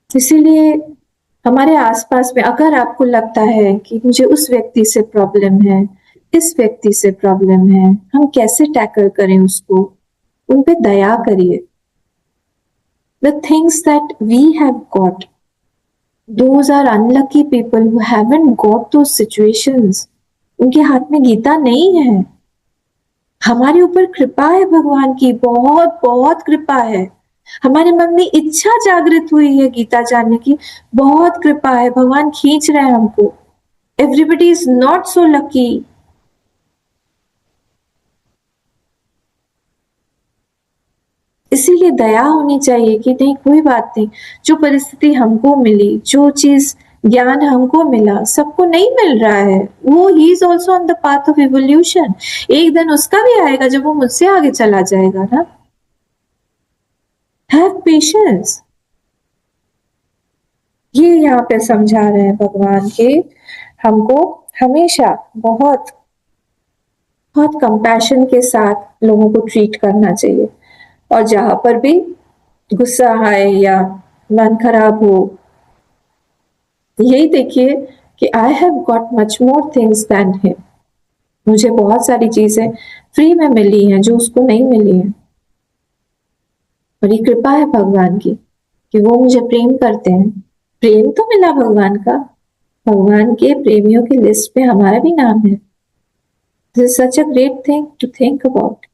इसीलिए हमारे आसपास में अगर आपको लगता है कि मुझे उस व्यक्ति से प्रॉब्लम है, इस व्यक्ति से प्रॉब्लम है, हम कैसे टैकल करें उसको, उन पे दया करिए। The things that we have got, those are unlucky people who haven't got those situations. उनके हाथ में गीता नहीं है। हमारे ऊपर कृपा है भगवान की, बहुत बहुत कृपा है। हमारे मन में इच्छा जागृत हुई है गीता जानने की, बहुत कृपा है, भगवान खींच रहे हैं हमको। Everybody is not so lucky. इसीलिए दया होनी चाहिए कि नहीं, कोई बात नहीं, जो परिस्थिति हमको मिली, जो चीज ज्ञान हमको मिला, सबको नहीं मिल रहा है। वो ही is also on the path of evolution. एक दिन उसका भी आएगा जब वो मुझसे आगे चला जाएगा ना। हैव पेशेंस, ये यहाँ पे समझा रहे हैं भगवान के हमको हमेशा बहुत बहुत कंपैशन के साथ लोगों को ट्रीट करना चाहिए। और जहां पर भी गुस्सा आए या मन खराब हो, यही देखिए कि I have got much more things than him. मुझे बहुत सारी चीजें फ्री में मिली हैं जो उसको नहीं मिली हैं। और ये कृपा है भगवान की कि वो मुझे प्रेम करते हैं। प्रेम तो मिला भगवान का, भगवान के प्रेमियों की लिस्ट पे हमारा भी नाम है। This is such a great thing to think about.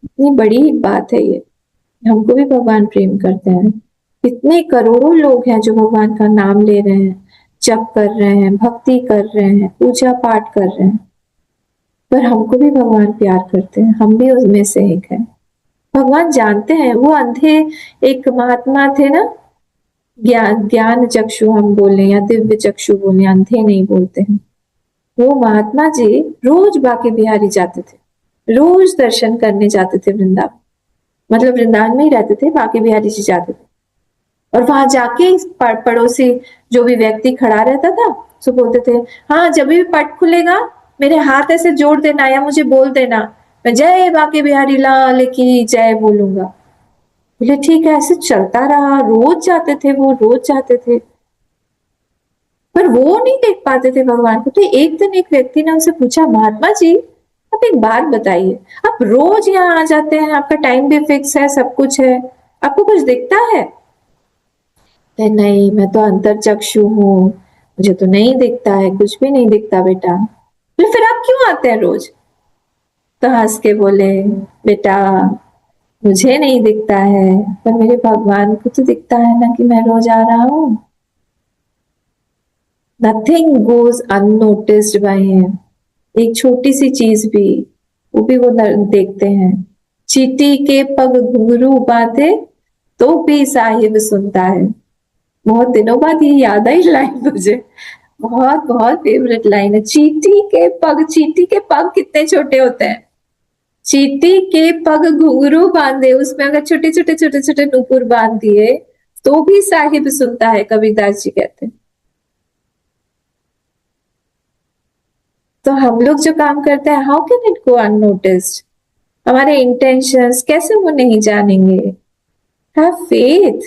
इतनी बड़ी बात है ये, हमको भी भगवान प्रेम करते हैं। इतने करोड़ों लोग हैं जो भगवान का नाम ले रहे हैं, जप कर रहे हैं, भक्ति कर रहे हैं, पूजा पाठ कर रहे हैं, पर हमको भी भगवान प्यार करते हैं, हम भी उसमें से एक हैं। भगवान जानते हैं। वो अंधे एक महात्मा थे ना, ज्ञान चक्षु हम बोले या दिव्य चक्षु बोले, अंधे नहीं बोलते हैं। वो महात्मा जी रोज बांके बिहारी जाते थे, रोज दर्शन करने जाते थे वृंदावन, मतलब वृंदावन में ही रहते थे, बांके बिहारी जी जाते थे। और वहां जाके पड़ोसी जो भी व्यक्ति खड़ा रहता था सो बोलते थे, हाँ जब भी पट खुलेगा मेरे हाथ ऐसे जोड़ देना या मुझे बोल देना, मैं जय बांके बिहारी लाल की जय बोलूंगा। बोले ठीक है। ऐसे चलता रहा, रोज जाते थे वो, रोज जाते थे, पर वो नहीं देख पाते थे भगवान को। तो एक दिन एक व्यक्ति ने उनसे पूछा, महात्मा जी आप एक बात बताइए, आप रोज यहाँ आ जाते हैं, आपका टाइम भी फिक्स है, सब कुछ है, आपको कुछ दिखता है? नहीं, मैं तो अंतर चक्षु हूँ, मुझे तो नहीं दिखता है, कुछ भी नहीं दिखता बेटा। बोले फिर आप क्यों आते हैं रोज? तो हंस के बोले, बेटा मुझे नहीं दिखता है, पर मेरे भगवान को तो दिखता है ना कि मैं रोज आ रहा हूँ। Nothing goes unnoticed by him. एक छोटी सी चीज भी, वो भी वो देखते हैं। चींटी के पग घुंघरू बांधे तो भी साहिब सुनता है। बहुत दिनों बाद ये याद आई लाइन मुझे। बहुत बहुत फेवरेट लाइन है। चींटी के पग कितने छोटे होते हैं। चींटी के पग घुंघरू बांधे, उसमें अगर छोटे छोटे छोटे छोटे नुपुर बांध दिए तो भी साहिब सुनता है, कबीरदास जी कहते हैं। तो हम लोग जो काम करते हैं, how can it go unnoticed? हमारे इंटेंशंस कैसे वो नहीं जानेंगे? Have faith.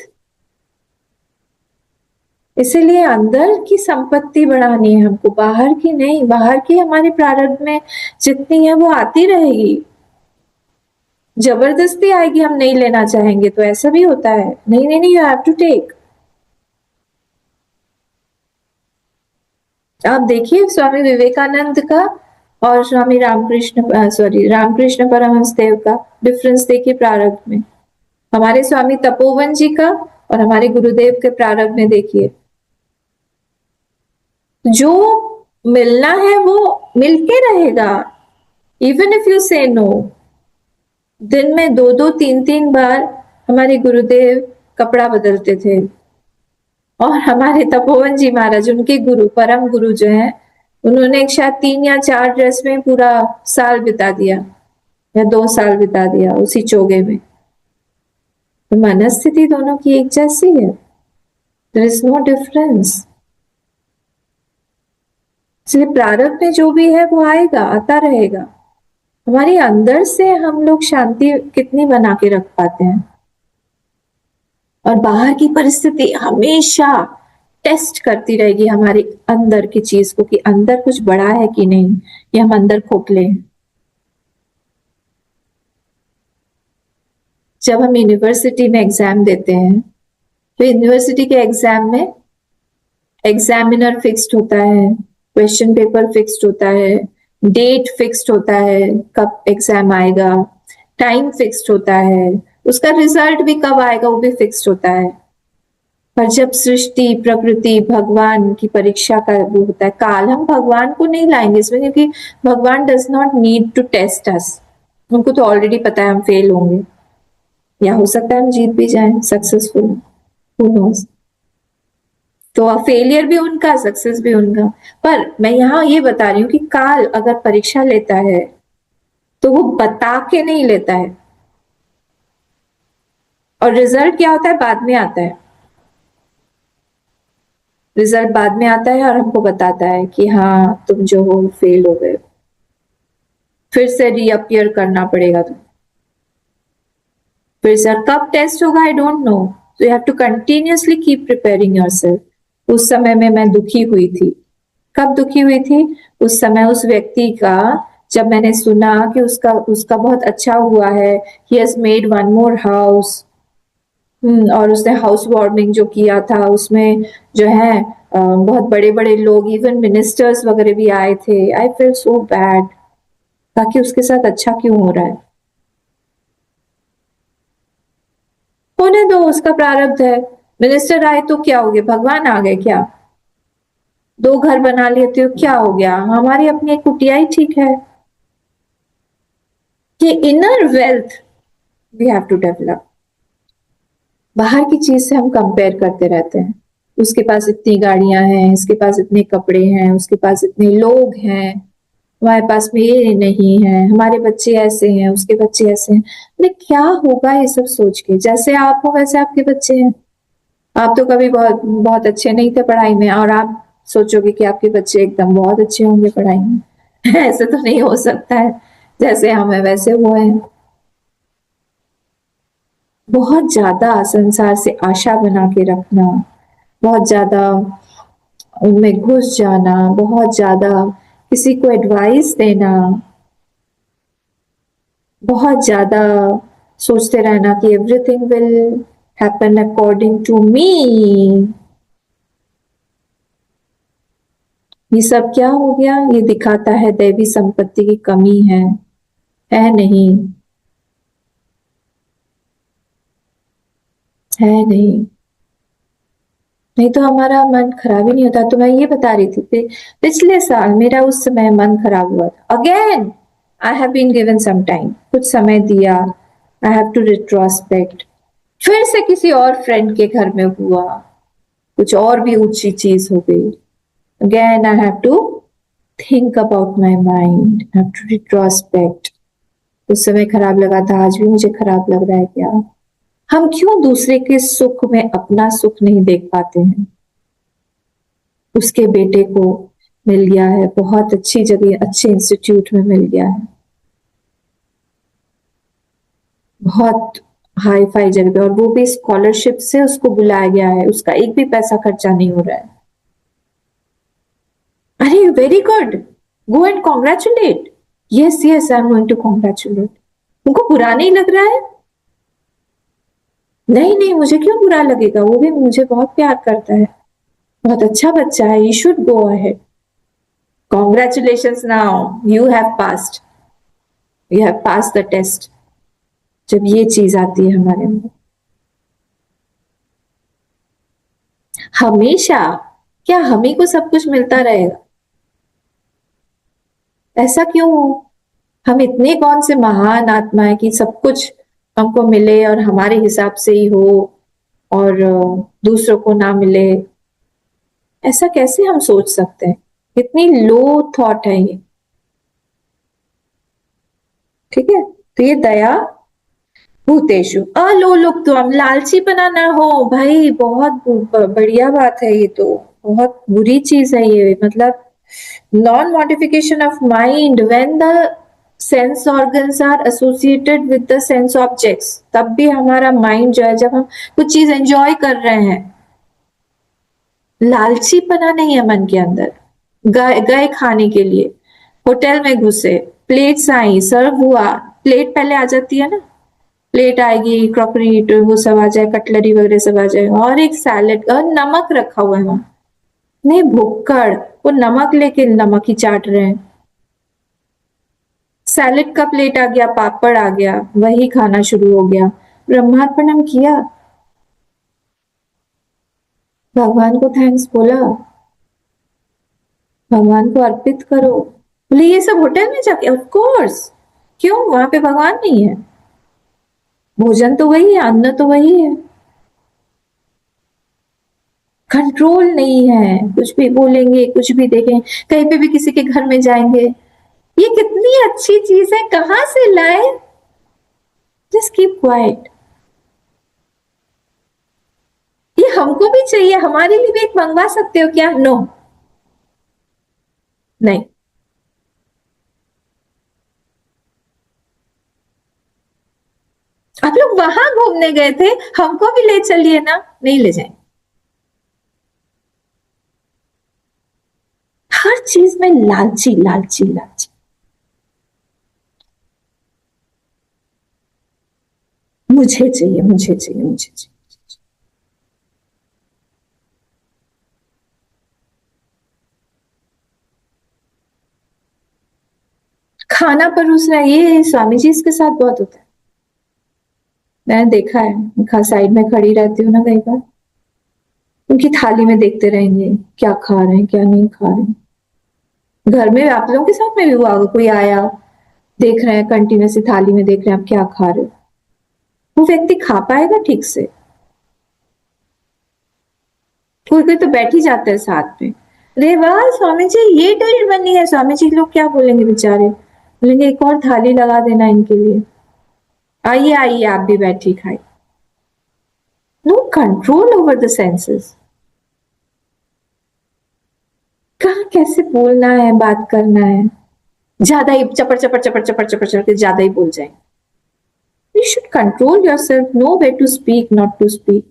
इसीलिए अंदर की संपत्ति बढ़ानी है हमको, बाहर की नहीं। बाहर की हमारे प्रारब्ध में जितनी है वो आती रहेगी, जबरदस्ती आएगी, हम नहीं लेना चाहेंगे तो ऐसा भी होता है। नहीं नहीं नहीं, यू हैव टू टेक। आप देखिए स्वामी विवेकानंद का और स्वामी रामकृष्ण परमहंस देव का डिफरेंस देखिए प्रारब्ध में। हमारे स्वामी तपोवन जी का और हमारे गुरुदेव के प्रारब्ध में देखिए, जो मिलना है वो मिलके रहेगा, इवन इफ यू से नो। दिन में 2-2 3-3 बार हमारे गुरुदेव कपड़ा बदलते थे, और हमारे तपोवन जी महाराज, उनके गुरु, परम गुरु जो है, उन्होंने एक शायद 3 या 4 ड्रेस में पूरा साल बिता दिया या 2 साल बिता दिया उसी चोगे में। तो मनस्थिति दोनों की एक जैसी है, देयर इज नो डिफरेंस। इसलिए प्रारब्ध में जो भी है वो आएगा, आता रहेगा। हमारे अंदर से हम लोग शांति कितनी बना के रख पाते हैं, और बाहर की परिस्थिति हमेशा टेस्ट करती रहेगी हमारे अंदर की चीज को, कि अंदर कुछ बड़ा है कि नहीं, ये हम अंदर खोखले हैं। जब हम यूनिवर्सिटी में एग्जाम देते हैं तो यूनिवर्सिटी के एग्जाम में एग्जामिनर फिक्स्ड होता है, क्वेश्चन पेपर फिक्स्ड होता है, डेट फिक्स्ड होता है कब एग्जाम आएगा, टाइम फिक्स्ड होता है, उसका रिजल्ट भी कब आएगा वो भी फिक्स्ड होता है। पर जब सृष्टि, प्रकृति, भगवान की परीक्षा का वो होता है काल, हम भगवान को नहीं लाएंगे इसमें, क्योंकि भगवान does not need to test us. उनको तो ऑलरेडी पता है हम फेल होंगे, या हो सकता है हम जीत भी जाएं, सक्सेसफुल, हू नोस। तो फेलियर भी उनका, सक्सेस भी उनका। पर मैं यहाँ ये बता रही हूँ कि काल अगर परीक्षा लेता है तो वो बता के नहीं लेता है, और रिजल्ट क्या होता है, बाद में आता है। रिजल्ट बाद में आता है और हमको बताता है कि हाँ तुम जो हो फेल हो गए, फिर से रीअपियर करना पड़ेगा तुम। फिर सर कब टेस्ट होगा I don't know, so you have to continuously keep preparing yourself. उस समय में मैं दुखी हुई थी। कब दुखी हुई थी? उस समय उस व्यक्ति का, जब मैंने सुना कि उसका बहुत अच्छा हुआ है, he has made 1 more house, और उसने हाउस वार्मिंग जो किया था उसमें जो है बहुत बड़े बड़े लोग, इवन मिनिस्टर्स वगैरह भी आए थे। आई फील सो बैड, ताकि उसके साथ अच्छा क्यों हो रहा है। होने दो, उसका प्रारब्ध है। मिनिस्टर आए तो क्या हो गया, भगवान आ गए क्या? 2 घर बना लिए तो क्या हो गया, हमारी अपनी एक कुटिया ही ठीक है। ये inner wealth we have to develop. बाहर की चीज से हम कंपेयर करते रहते हैं, उसके पास इतनी गाड़ियां हैं, इसके पास इतने कपड़े हैं, उसके पास इतने लोग हैं, हमारे पास में ये नहीं है, हमारे बच्चे ऐसे हैं, उसके बच्चे ऐसे हैं। अरे क्या होगा ये सब सोच के? जैसे आप हो वैसे आपके बच्चे हैं। आप तो कभी बहुत बहुत अच्छे नहीं थे पढ़ाई में, और आप सोचोगे कि आपके बच्चे एकदम बहुत अच्छे होंगे पढ़ाई में। ऐसे तो नहीं हो सकता है, जैसे हम है वैसे वो है। बहुत ज्यादा संसार से आशा बना के रखना, बहुत ज्यादा उनमें घुस जाना, बहुत ज्यादा किसी को एडवाइस देना, बहुत ज्यादा सोचते रहना कि everything will happen according to me. ये सब क्या हो गया? ये दिखाता है दैवी संपत्ति की कमी है नहीं, है नहीं। नहीं तो हमारा मन खराब ही नहीं होता। तो मैं ये बता रही थी, पिछले साल मेरा उस समय मन खराब हुआ था। Again I have been given some time, कुछ समय दिया, आई हैव टू रिट्रोस्पेक्ट। फिर से किसी और फ्रेंड के घर में हुआ, कुछ और भी ऊंची चीज हो गई, Again, I have to think about my mind. I have to retrospect. उस समय खराब लगा था, आज भी मुझे खराब लग रहा है क्या? हम क्यों दूसरे के सुख में अपना सुख नहीं देख पाते हैं? उसके बेटे को मिल गया है, बहुत अच्छी जगह, अच्छे इंस्टीट्यूट में मिल गया है, बहुत हाई फाई जगह पे, और वो भी स्कॉलरशिप से उसको बुलाया गया है, उसका एक भी पैसा खर्चा नहीं हो रहा है. अरे very good, go and congratulate. Yes yes, I am going to congratulate. उनको बुरा नहीं लग रहा है? नहीं नहीं, मुझे क्यों बुरा लगेगा, वो भी मुझे बहुत प्यार करता है, बहुत अच्छा बच्चा है, you should go ahead. Congratulations, now you have passed. You have passed the test. जब ये चीज आती है हमारे अंदर, हमेशा क्या हम ही को सब कुछ मिलता रहेगा? ऐसा क्यों हो? हम इतने कौन से महान आत्मा है कि सब कुछ हमको मिले और हमारे हिसाब से ही हो और दूसरों को ना मिले? ऐसा कैसे हम सोच सकते हैं? इतनी लो थॉट है ये. ठीक है, तो ये दया भूतेषु अलोलुप्त्वम, लालची बना ना हो भाई. बहुत बढ़िया बात है ये, तो बहुत बुरी चीज है ये. मतलब non modification of mind when the sense organs are associated with the sense objects, तब भी हमारा माइंड जो है, जब हम कुछ चीज एंजॉय कर रहे हैं, लालचीपना नहीं है मन के अंदर. गए खाने के लिए, होटल में घुसे, प्लेट्स आई, सर्व हुआ, प्लेट पहले आ जाती है ना, प्लेट आएगी, क्रॉकरी वो सब आ जाए, कटलरी वगैरह सब आ जाए, और एक सैलेड और नमक रखा हुआ है वहां. नहीं, भुक्कड़ वो नमक लेके नमक ही चाट रहे हैं. सैलेड का प्लेट आ गया, पापड़ आ गया, वही खाना शुरू हो गया. ब्रह्मार्पणम किया, भगवान को थैंक्स बोला, भगवान को अर्पित करो. बोले ये सब होटल में जाके? ऑफ कोर्स, क्यों, वहां पे भगवान नहीं है? भोजन तो वही है, अन्न तो वही है. कंट्रोल नहीं है, कुछ भी बोलेंगे, कुछ भी देखें, कहीं पे भी किसी के घर में जाएंगे, ये कितनी अच्छी चीज है, कहां से लाए? Just keep quiet. ये हमको भी चाहिए, हमारे लिए भी एक मंगवा सकते हो क्या? नो, नहीं. आप लोग वहां घूमने गए थे, हमको भी ले चलिए ना. नहीं ले जाएंगे. हर चीज में लालची लालची लालची. मुझे चाहिए, मुझे चाहिए, मुझे चाहिए. खाना परोसना, ये स्वामी जी इसके साथ बहुत होता है. मैंने देखा है, साइड में खड़ी रहती हूँ ना, कई बार उनकी थाली में देखते रहेंगे, क्या खा रहे हैं, क्या नहीं खा रहे हैं. घर में आप लोगों के साथ में भी हुआ होगा, कोई आया, देख रहे हैं कंटिन्यूसली थाली में, देख रहे हैं आप क्या खा रहे हो. वो व्यक्ति खा पाएगा ठीक से? कोई कोई तो बैठ ही जाता है साथ में. अरे वाह स्वामी जी, ये डिश बनी है. स्वामी जी लोग क्या बोलेंगे बेचारे? बोलेंगे एक और थाली लगा देना इनके लिए. आइए आइए, आप भी बैठी खाइए. No control over the senses. कहाँ कैसे बोलना है, बात करना है, ज्यादा ही चपड़ चपड़ चपड़ चपड़ चपड़ चपड़ के ज्यादा ही बोल जाएंगे. You should control yourself, know where to speak, not to speak.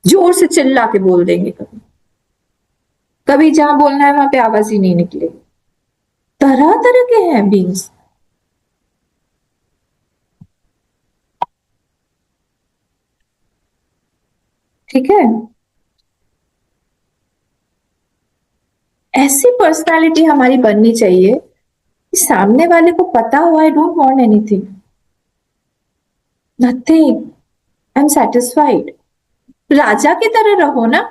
जोर से चिल्ला के बोल देंगे, कभी कभी जहां बोलना है वहां पे आवाज ही नहीं निकलेगी. तरह तरह के हैं बींग्स. ठीक है, ऐसी पर्सनालिटी हमारी बननी चाहिए कि सामने वाले को पता हो, I don't want anything, nothing, I am satisfied. राजा की तरह रहो ना.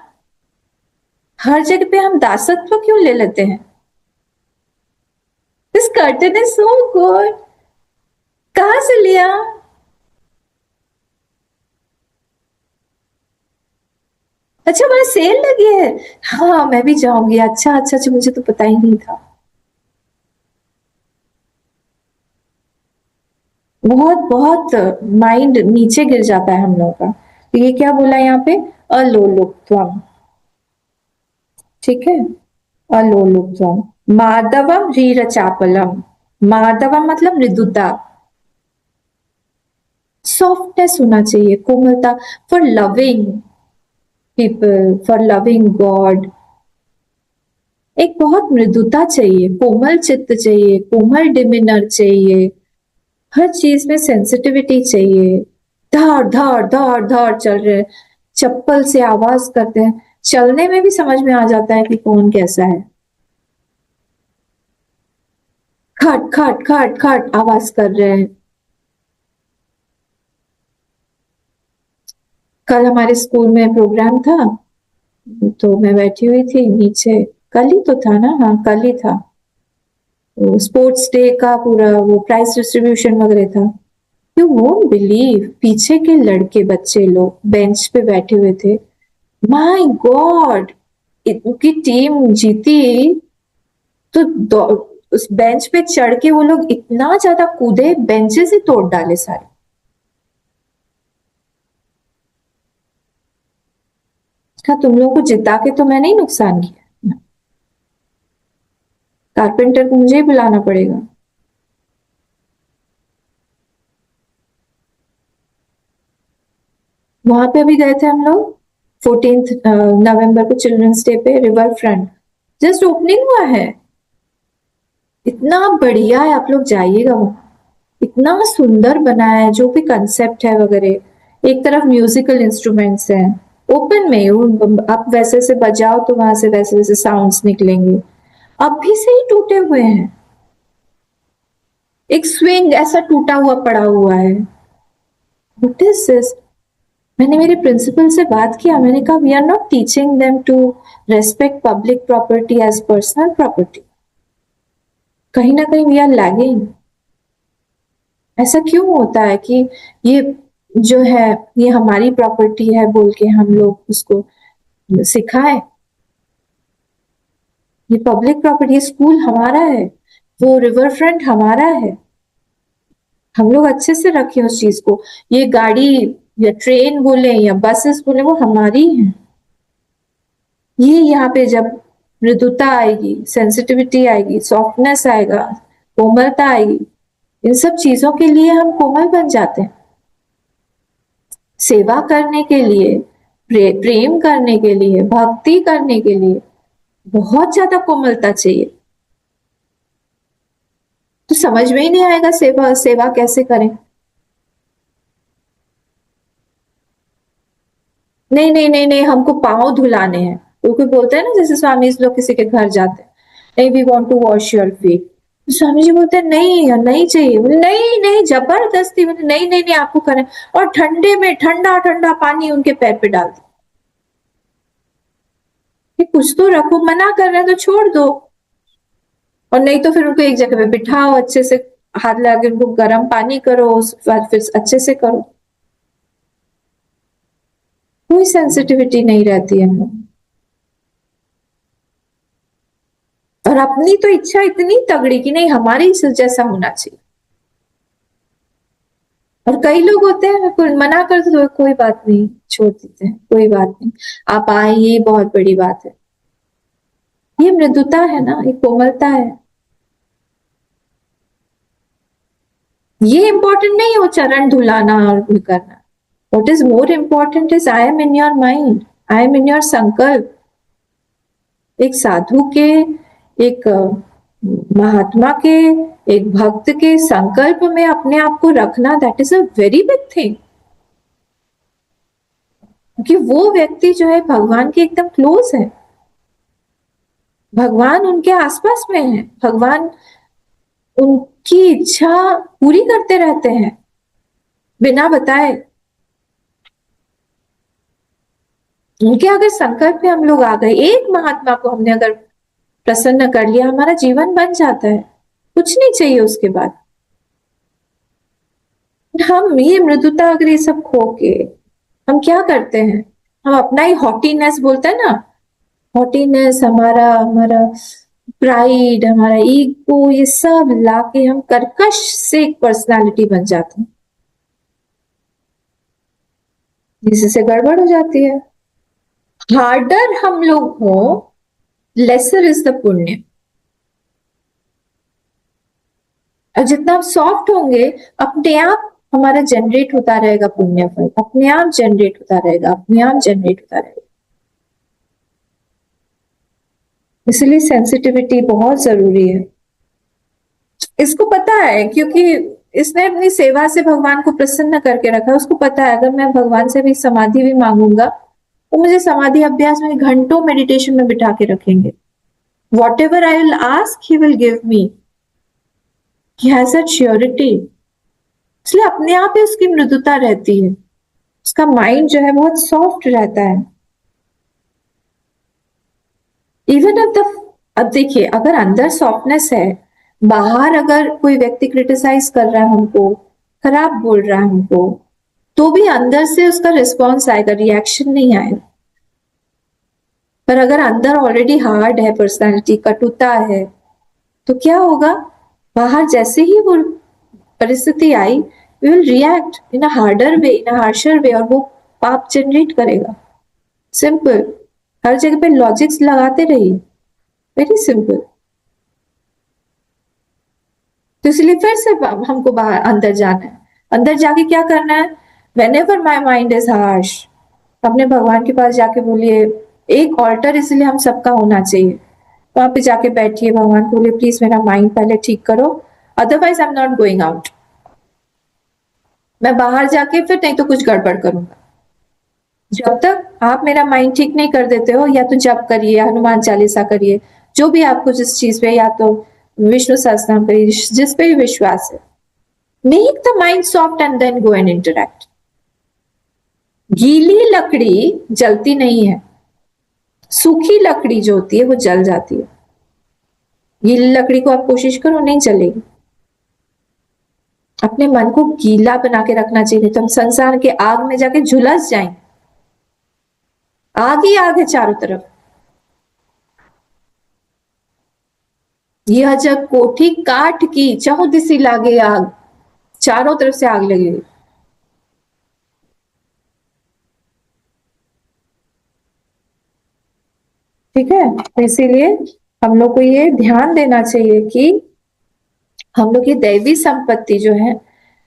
हर जगह पे हम दासत्व क्यों ले लेते हैं? This curtain is so good. कहां से लिया? अच्छा वहां सेल लगी है, हाँ मैं भी जाऊंगी। अच्छा अच्छा अच्छा, मुझे तो पता ही नहीं था। बहुत बहुत माइंड नीचे गिर जाता है हम लोगों का। तो ये क्या बोला यहाँ पे, अलोलुप्त्वम, ठीक है, अलोलुप्त्वम। माधवम रीरचापलम, माधवम मतलब मृदुता, सॉफ्टनेस होना चाहिए, कोमलता, for loving people, for loving God. एक बहुत मृदुता चाहिए, कोमल चित्त चाहिए, कोमल डिमिनर चाहिए, हर चीज में सेंसिटिविटी चाहिए। धड़ धड़ धड़ धड़ चल रहे हैं, चप्पल से आवाज करते हैं, चलने में भी समझ में आ जाता है कि कौन कैसा है। खट खट खट खट आवाज कर रहे हैं। कल हमारे स्कूल में प्रोग्राम था, तो मैं बैठी हुई थी नीचे, कल ही तो था ना, हाँ कल ही था, तो स्पोर्ट्स डे का पूरा वो प्राइज डिस्ट्रीब्यूशन वगैरह था। यू वोंट बिलीव, पीछे के लड़के बच्चे लोग बेंच पे बैठे हुए थे, माय गॉड, उनकी टीम जीती तो उस बेंच पे चढ़ के वो लोग इतना ज्यादा कूदे, बेंचेस ही तोड़ डाले सारे। हाँ तुम लोगों को जिता के तो मैंने ही नुकसान किया, कारपेंटर को मुझे ही बुलाना पड़ेगा। वहां पे अभी गए थे हम लोग 14 नवंबर को चिल्ड्रंस डे पे, रिवर फ्रंट जस्ट ओपनिंग हुआ है, इतना बढ़िया है, आप लोग जाइएगा वहां, इतना सुंदर बना है, जो भी कंसेप्ट है वगैरह। एक तरफ म्यूजिकल इंस्ट्रूमेंट्स हैं ओपन में, आप वैसे से बजाओ तो वहां से वैसे वैसे साउंड्स निकलेंगे, अभी से ही टूटे हुए हैं। एक स्विंग ऐसा टूटा हुआ पड़ा हुआ है, व्हाट इज दिस। मैंने मेरे प्रिंसिपल से बात किया, मैंने कहा we are not teaching them to respect public property as personal property, कहीं ना कहीं वी आर लैगिंग। ऐसा क्यों होता है कि ये जो है ये हमारी प्रॉपर्टी है बोल के हम लोग उसको सिखाए, ये पब्लिक प्रॉपर्टी, स्कूल हमारा है, वो रिवर फ्रंट हमारा है, हम लोग अच्छे से रखें उस चीज को। ये गाड़ी या ट्रेन बोले या बसेस बोले वो हमारी है। ये यहाँ पे जब मृदुता आएगी, सेंसिटिविटी आएगी, सॉफ्टनेस आएगा, कोमलता आएगी, इन सब चीजों के लिए हम कोमल बन जाते हैं। सेवा करने के लिए, प्रेम करने के लिए, भक्ति करने के लिए बहुत ज्यादा कोमलता चाहिए। तो समझ में ही नहीं आएगा सेवा सेवा कैसे करें। नहीं नहीं नहीं नहीं, हमको पांव धुलाने हैं, तो कोई बोलता है ना, जैसे स्वामी जी लोग किसी के घर जाते हैं, नहीं we want to wash your feet, Swami ji बोलते हैं नहीं नहीं चाहिए, बोले नहीं नहीं जबरदस्ती, बोले नहीं नहीं नहीं आपको करें, और ठंडे में ठंडा ठंडा पानी उनके पैर पे डाल दिया। कुछ तो रखो, मना कर रहे हैं तो छोड़ दो, और नहीं तो फिर उनको एक जगह पे बिठाओ, अच्छे से हाथ लगा के उनको गर्म पानी करो, उसके बाद फिर अच्छे से करो। कोई सेंसिटिविटी नहीं रहती है हम लोग, और अपनी तो इच्छा इतनी तगड़ी कि नहीं हमारे ही जैसा होना चाहिए। और कई लोग होते हैं कोई मना कर दो, कोई बात नहीं, छोड़ देते हैं, कोई बात नहीं, आप आए ये बहुत बड़ी बात है। ये मृदुता है ना, ये कोमलता है। ये इंपॉर्टेंट नहीं हो चरण धुलाना और करना, what is more important is I am in your mind, I am in your संकल्प। एक साधु के, एक महात्मा के, एक भक्त के संकल्प में अपने आप को रखना, that is a very big thing. क्योंकि वो व्यक्ति जो है भगवान के एकदम क्लोज है, भगवान उनके आसपास में है, भगवान उनकी इच्छा पूरी करते रहते हैं बिना बताए। उनके अगर संकल्प में हम लोग आ गए, एक महात्मा को हमने अगर प्रसन्न कर लिया, हमारा जीवन बन जाता है, कुछ नहीं चाहिए उसके बाद। हम ये मृदुता अगर ये सब खो के हम क्या करते हैं, हम अपना ही हॉटीनेस बोलते हैं ना, हॉटीनेस, हमारा हमारा प्राइड, हमारा ईगो, ये सब लाके हम कर्कश से एक पर्सनालिटी बन जाते हैं, जिससे गड़बड़ हो जाती है। हार्डर हम लोग हो, लेसर इज द पुण्य। और जितना आप सॉफ्ट होंगे, अपने आप हमारा जनरेट होता रहेगा पुण्य फल, अपने आप जनरेट होता रहेगा, अपने आप जनरेट होता रहेगा। इसलिए सेंसिटिविटी बहुत जरूरी है। इसको पता है, क्योंकि इसने अपनी सेवा से भगवान को प्रसन्न करके रखा है। उसको पता है अगर मैं भगवान से भी समाधि भी मांगूंगा, वो मुझे समाधि अभ्यास में घंटों मेडिटेशन में बिठा के रखेंगे। What ever I will ask he will give me. He has that surety। इसलिए अपने आप ही उसकी मृदुता रहती है, उसका माइंड जो है बहुत सॉफ्ट रहता है। इवन अब देखिए, अगर अंदर सॉफ्टनेस है, बाहर अगर कोई व्यक्ति क्रिटिसाइज कर रहा है हमको, खराब बोल रहा है हमको, तो भी अंदर से उसका रिस्पॉन्स आएगा, रिएक्शन नहीं आएगा। पर अगर अंदर ऑलरेडी हार्ड है पर्सनालिटी, कटुता है, तो क्या होगा, बाहर जैसे ही वो परिस्थिति आई, we will react in a harder way, in a harsher way, और वो पाप जनरेट करेगा। सिंपल, हर जगह पे लॉजिक्स लगाते रहिए, वेरी सिंपल। तो इसलिए फिर से हमको बाहर अंदर जाना है। अंदर जाके क्या करना है, when ever my mind is harsh, अपने भगवान के पास जाके बोलिए। एक ऑल्टर इसलिए हम सबका होना चाहिए, वहां पे जाके बैठिए, भगवान को बोलिए प्लीज मेरा माइंड पहले ठीक करो, otherwise I am not going out. मैं बाहर जाके फिर नहीं तो कुछ गड़बड़ करूंगा। जब तक आप मेरा माइंड ठीक नहीं कर देते हो, या तो जप करिए, हनुमान चालीसा करिए, जो भी आपको जिस चीज पे, या तो विष्णु सहस्त्रनाम करिए, जिस पे भी विश्वास है। Make the mind soft and then go and interact. गीली लकड़ी जलती नहीं है, सूखी लकड़ी जो होती है वो जल जाती है। गीली लकड़ी को आप कोशिश करो, नहीं जलेगी। अपने मन को गीला बना के रखना चाहिए, तो हम संसार के आग में जाके झुलस जाएंगे। आग ही आग है चारों तरफ। यह जग कोठी काठ की, चाहो दिसी लागे आग, चारों तरफ से आग लगेगी। ठीक है, तो इसीलिए हम लोग को ये ध्यान देना चाहिए कि हम लोग की दैवी संपत्ति जो है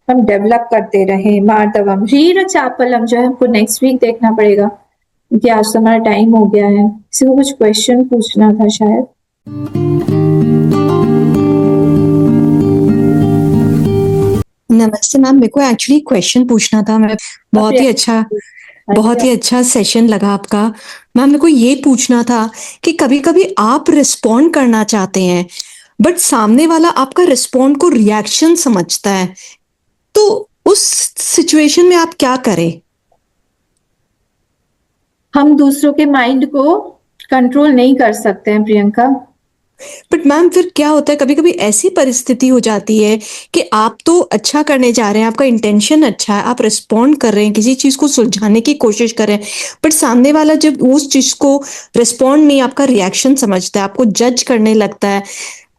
हम डेवलप करते रहे। मार्दवम रीर चापलम जो है हमको नेक्स्ट वीक देखना पड़ेगा, क्योंकि आज तो हमारा टाइम हो गया है। किसी को कुछ क्वेश्चन पूछना था शायद। नमस्ते मैम, मेरे को एक्चुअली क्वेश्चन पूछना था। मैं बहुत ही अच्छा सेशन लगा आपका। मैम मेरे को ये पूछना था कि कभी कभी आप रिस्पॉन्ड करना चाहते हैं, बट सामने वाला आपका रिस्पॉन्ड को रिएक्शन समझता है, तो उस सिचुएशन में आप क्या करें? हम दूसरों के माइंड को कंट्रोल नहीं कर सकते हैं प्रियंका। बट मैम फिर क्या होता है, कभी कभी ऐसी परिस्थिति हो जाती है कि आप तो अच्छा करने जा रहे हैं, आपका इंटेंशन अच्छा है, आप रिस्पॉन्ड कर रहे हैं, किसी चीज को सुलझाने की कोशिश कर रहे हैं, बट सामने वाला जब उस चीज को रिस्पॉन्ड नहीं, आपका रिएक्शन समझता है, आपको जज करने लगता है,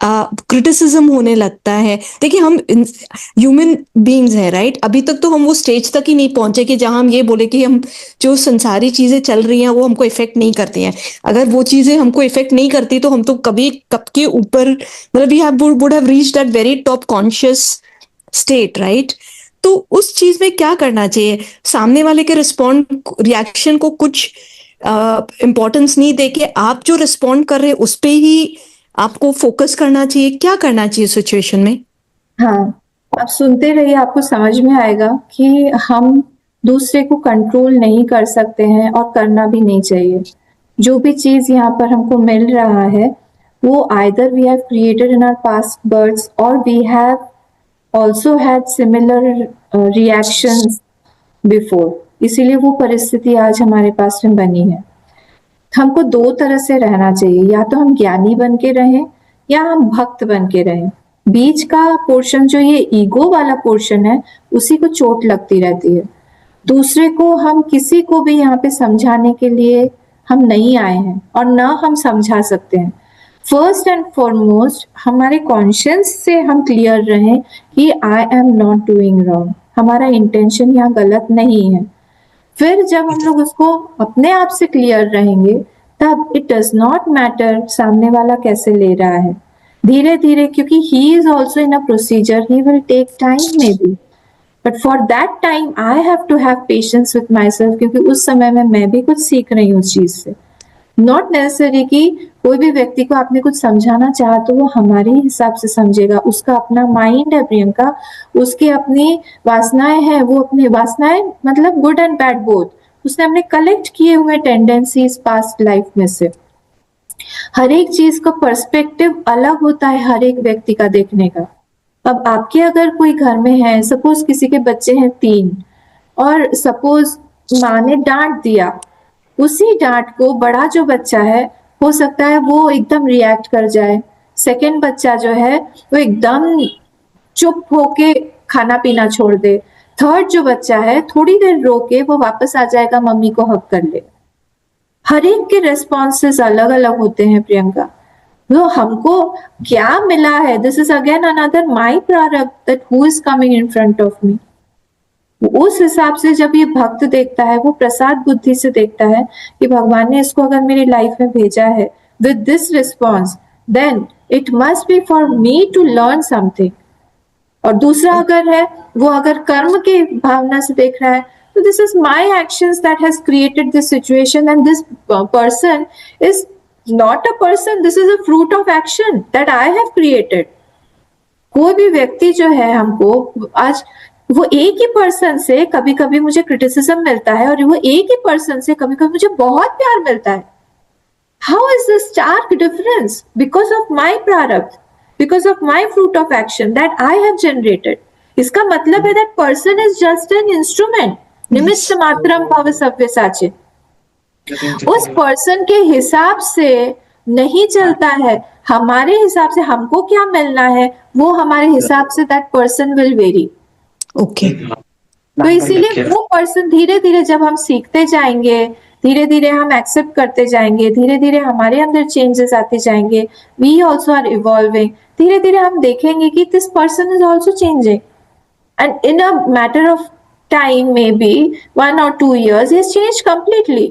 क्रिटिसिज्म होने लगता है। देखिए हम ह्यूमन बीइंग्स हैं, राइट? अभी तक तो हम वो स्टेज तक ही नहीं पहुंचे कि जहां हम ये बोले कि हम जो संसारी चीजें चल रही हैं वो हमको इफेक्ट नहीं करती हैं। अगर वो चीजें हमको इफेक्ट नहीं करती तो हम तो कभी कब के ऊपर, मतलब we would have reached that very top conscious state, right? तो उस चीज में क्या करना चाहिए? सामने वाले के रिएक्शन को कुछ इम्पोर्टेंस नहीं देके आप जो रिस्पॉन्ड कर रहे हैं उस पे ही आपको फोकस करना चाहिए। क्या करना चाहिए सिचुएशन में? हाँ, आप सुनते रहिए, आपको समझ में आएगा कि हम दूसरे को कंट्रोल नहीं कर सकते हैं और करना भी नहीं चाहिए। जो भी चीज यहाँ पर हमको मिल रहा है वो either we have created in our past births or we have also had similar reactions before, इसीलिए वो परिस्थिति आज हमारे पास में बनी है। हमको दो तरह से रहना चाहिए, या तो हम ज्ञानी बन के रहें या हम भक्त बन के रहें। बीच का पोर्शन जो ये ईगो वाला पोर्शन है, उसी को चोट लगती रहती है। दूसरे को हम किसी को भी यहाँ पे समझाने के लिए हम नहीं आए हैं और ना हम समझा सकते हैं। फर्स्ट एंड फॉरमोस्ट हमारे कॉन्शियंस से हम क्लियर रहें कि I am not doing wrong, हमारा इंटेंशन यहाँ गलत नहीं है। फिर जब हम लोग उसको अपने आप से क्लियर रहेंगे तब इट डज नॉट मैटर सामने वाला कैसे ले रहा है। धीरे धीरे, क्योंकि he is also in a procedure, he will take time maybe, but for that time I have to have patience with myself, क्योंकि उस समय में मैं भी कुछ सीख रही हूँ उस चीज से। नॉट नेसेसरी कि कोई भी व्यक्ति को आपने कुछ समझाना चाहा तो वो हमारे हिसाब से समझेगा, उसका अपना माइंड है प्रियंका, उसकी अपनी वासनाएं हैं, वो अपनी वासनाएं मतलब गुड एंड बैड बोथ, उसने अपने कलेक्ट किए हुए टेंडेंसीज पास्ट लाइफ में से। हर एक चीज का पर्सपेक्टिव अलग होता है हर एक व्यक्ति का देखने का। अब आपके अगर कोई घर में है, सपोज किसी के बच्चे हैं 3 और सपोज माँ ने डांट दिया, उसी डांट को बड़ा जो बच्चा है हो सकता है वो एकदम रिएक्ट कर जाए, सेकंड बच्चा जो है वो एकदम चुप होके खाना पीना छोड़ दे, थर्ड जो बच्चा है थोड़ी देर रो के वो वापस आ जाएगा, मम्मी को हक कर ले। हर एक के रेस्पॉन्सेस अलग अलग होते हैं प्रियंका। तो हमको क्या मिला है, दिस इज अगेन अनदर माई प्रारब्ध that who is coming in front of me. उस हिसाब से जब ये भक्त देखता है, वो प्रसाद बुद्धि से देखता है कि भगवान ने इसको अगर मेरी लाइफ में भेजा है with this response, then it must be for me to learn something. और दूसरा अगर है वो अगर कर्म के भावना से देख रहा है, तो this is my actions that has created this situation and this person is not a person, this is a fruit of action that I have created. कोई भी व्यक्ति जो है हमको आज वो एक ही पर्सन से कभी कभी मुझे क्रिटिसिज्म मिलता है और वो एक ही पर्सन से कभी कभी मुझे बहुत प्यार मिलता है। How is this stark difference? Because of my प्रारब्ध, because of my fruit of action that I have generated. इसका मतलब है that person is just an instrument. निमित्त मात्रम भव सव्यसाची। उस पर्सन के हिसाब से नहीं चलता है, हमारे हिसाब से हमको क्या मिलना है वो हमारे हिसाब से that person will vary. Okay तो इसीलिए वो पर्सन धीरे धीरे जब हम सीखते जाएंगे, धीरे धीरे हम एक्सेप्ट करते जाएंगे, धीरे धीरे हमारे अंदर चेंजेस आते जाएंगे, वी ऑल्सो आर इवॉल्विंग, धीरे धीरे हम देखेंगे कि this person is also changing and in a matter of time maybe 1 or 2 years he has changed completely.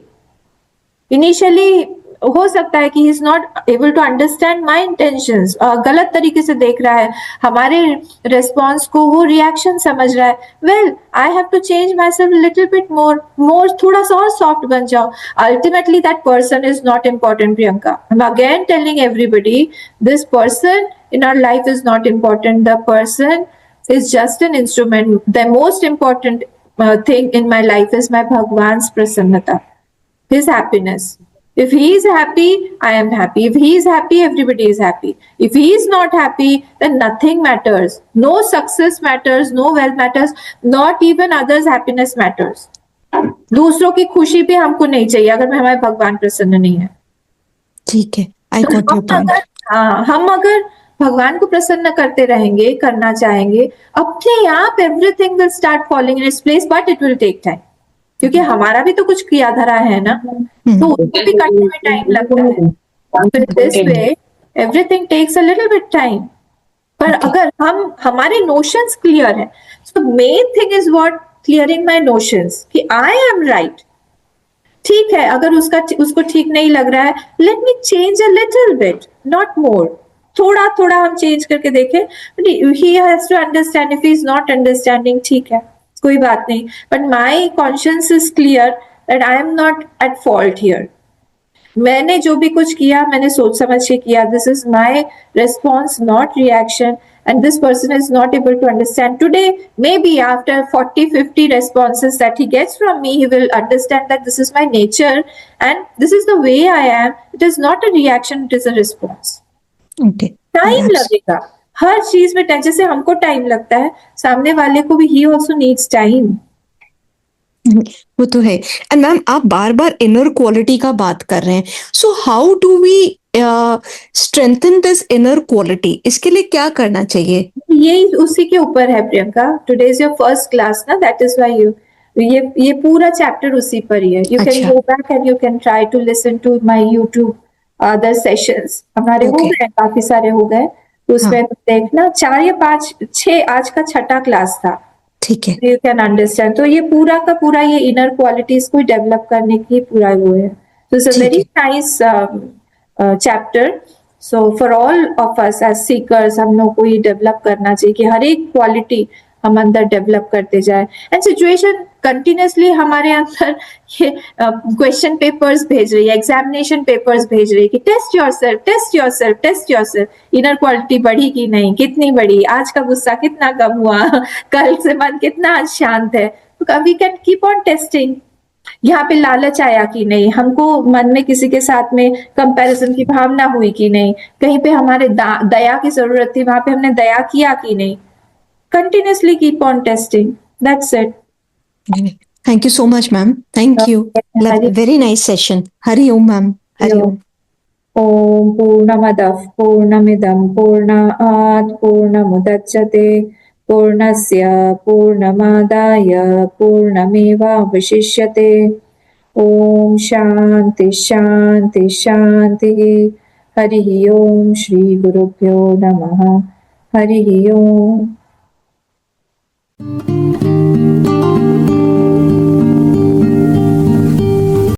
Initially हो सकता है कि he is not able to understand my intentions, गलत तरीके से देख रहा है हमारे रिस्पॉन्स को, वो रिएक्शन समझ रहा है। Well I have to change myself little bit more, थोड़ा सा और सॉफ्ट बन जाओ। Ultimately that person is not important Priyanka. I am again telling everybody, this person in our life is not important. The person is just an instrument. The most important thing in my life is my Bhagwan's prasannata, his happiness. If he is happy, I am happy. If he is happy, everybody is happy. If he is not happy, then nothing matters. No success matters, no wealth matters, not even others' happiness matters. दूसरों की खुशी भी हमको नहीं चाहिए अगर हमारे भगवान प्रसन्न नहीं है। ठीक है, आई गॉट योर पॉइंट। हम अगर भगवान को प्रसन्न करते रहेंगे, करना चाहेंगे, अपने आप everything will start falling in its place, but it will take time, क्योंकि हमारा भी तो कुछ किया धरा है ना, तो उसको भी करने में टाइम लगता है। This way everything takes a little bit time. पर अगर हम हमारे नोशंस क्लियर है, so main thing is what clearing my notions कि आई एम राइट। ठीक है, अगर उसको ठीक नहीं लग रहा है, let me change a little bit, not more. थोड़ा थोड़ा हम चेंज करके देखें। He has to understand, if he is not understanding, ठीक है, कोई बात नहीं, but my conscience is clear that I am not at fault here. मैंने जो भी कुछ किया मैंने सोच समझ के किया, this is my response, not reaction, and this person is not able to understand today. Maybe after 40-50 responses that he gets from me, he will understand that this is my nature and this is the way I am. It is not a reaction, it is a response. Okay. Time लगेगा हर चीज में, time जैसे हमको time लगता है, सामने वाले को भी he also needs time. वो तो है। एंड मैम आप बार बार इनर क्वालिटी का बात कर रहे हैं, so how do we strengthen this inner quality? इसके लिए क्या करना चाहिए? यही उसी के ऊपर है Priyanka. Today is your first class ना, दैट इज व्हाई तो ये पूरा चैप्टर उसी पर ही है. यू कैन अच्छा. Go back and you can try to listen to my YouTube other sessions. हमारे हो Okay. गए, काफी सारे हो गए. तो उसमें देखना 4 या 5 6 आज का छठा क्लास था. ठीक है. You can understand. तो ये पूरा का पूरा ये इनर क्वालिटीज को डेवलप करने की पूरा वो है. तो इट्स अ ठीक वेरी है. Nice chapter. So for all of us as seekers हम लोग को ये डेवलप करना चाहिए कि हर एक क्वालिटी हम अंदर डेवलप करते जाए. एंड सिचुएशन कंटिन्यूसली हमारे अंदर ये क्वेश्चन पेपर्स भेज रही है, एग्जामिनेशन पेपर्स भेज रही है कि test yourself, test yourself, test yourself. Inner quality बढ़ी कि नहीं, कितनी बढ़ी, आज का गुस्सा कितना कम हुआ, कल से मन कितना आज शांत है. तो we can keep on testing. यहाँ पे लालच आया कि नहीं, हमको मन में किसी के साथ में कंपैरिजन की भावना हुई कि नहीं, कहीं पे हमारे दया की जरूरत थी, वहां पे हमने दया किया कि नहीं. Continuously keep on testing. That's it. Thank you so much, ma'am. Thank you. Hari- Very nice session. Hari Om, ma'am. Hari Om. ॐ पूर्णमदः पूर्णमिदं पूर्णात् पूर्णमुदच्यते पूर्णस्य पूर्णमादाय पूर्णमेवावशिष्यते. ॐ शान्ति शान्ति शान्तिः. हरिः ॐ श्री गुरुभ्यो नमः. हरिः ॐ.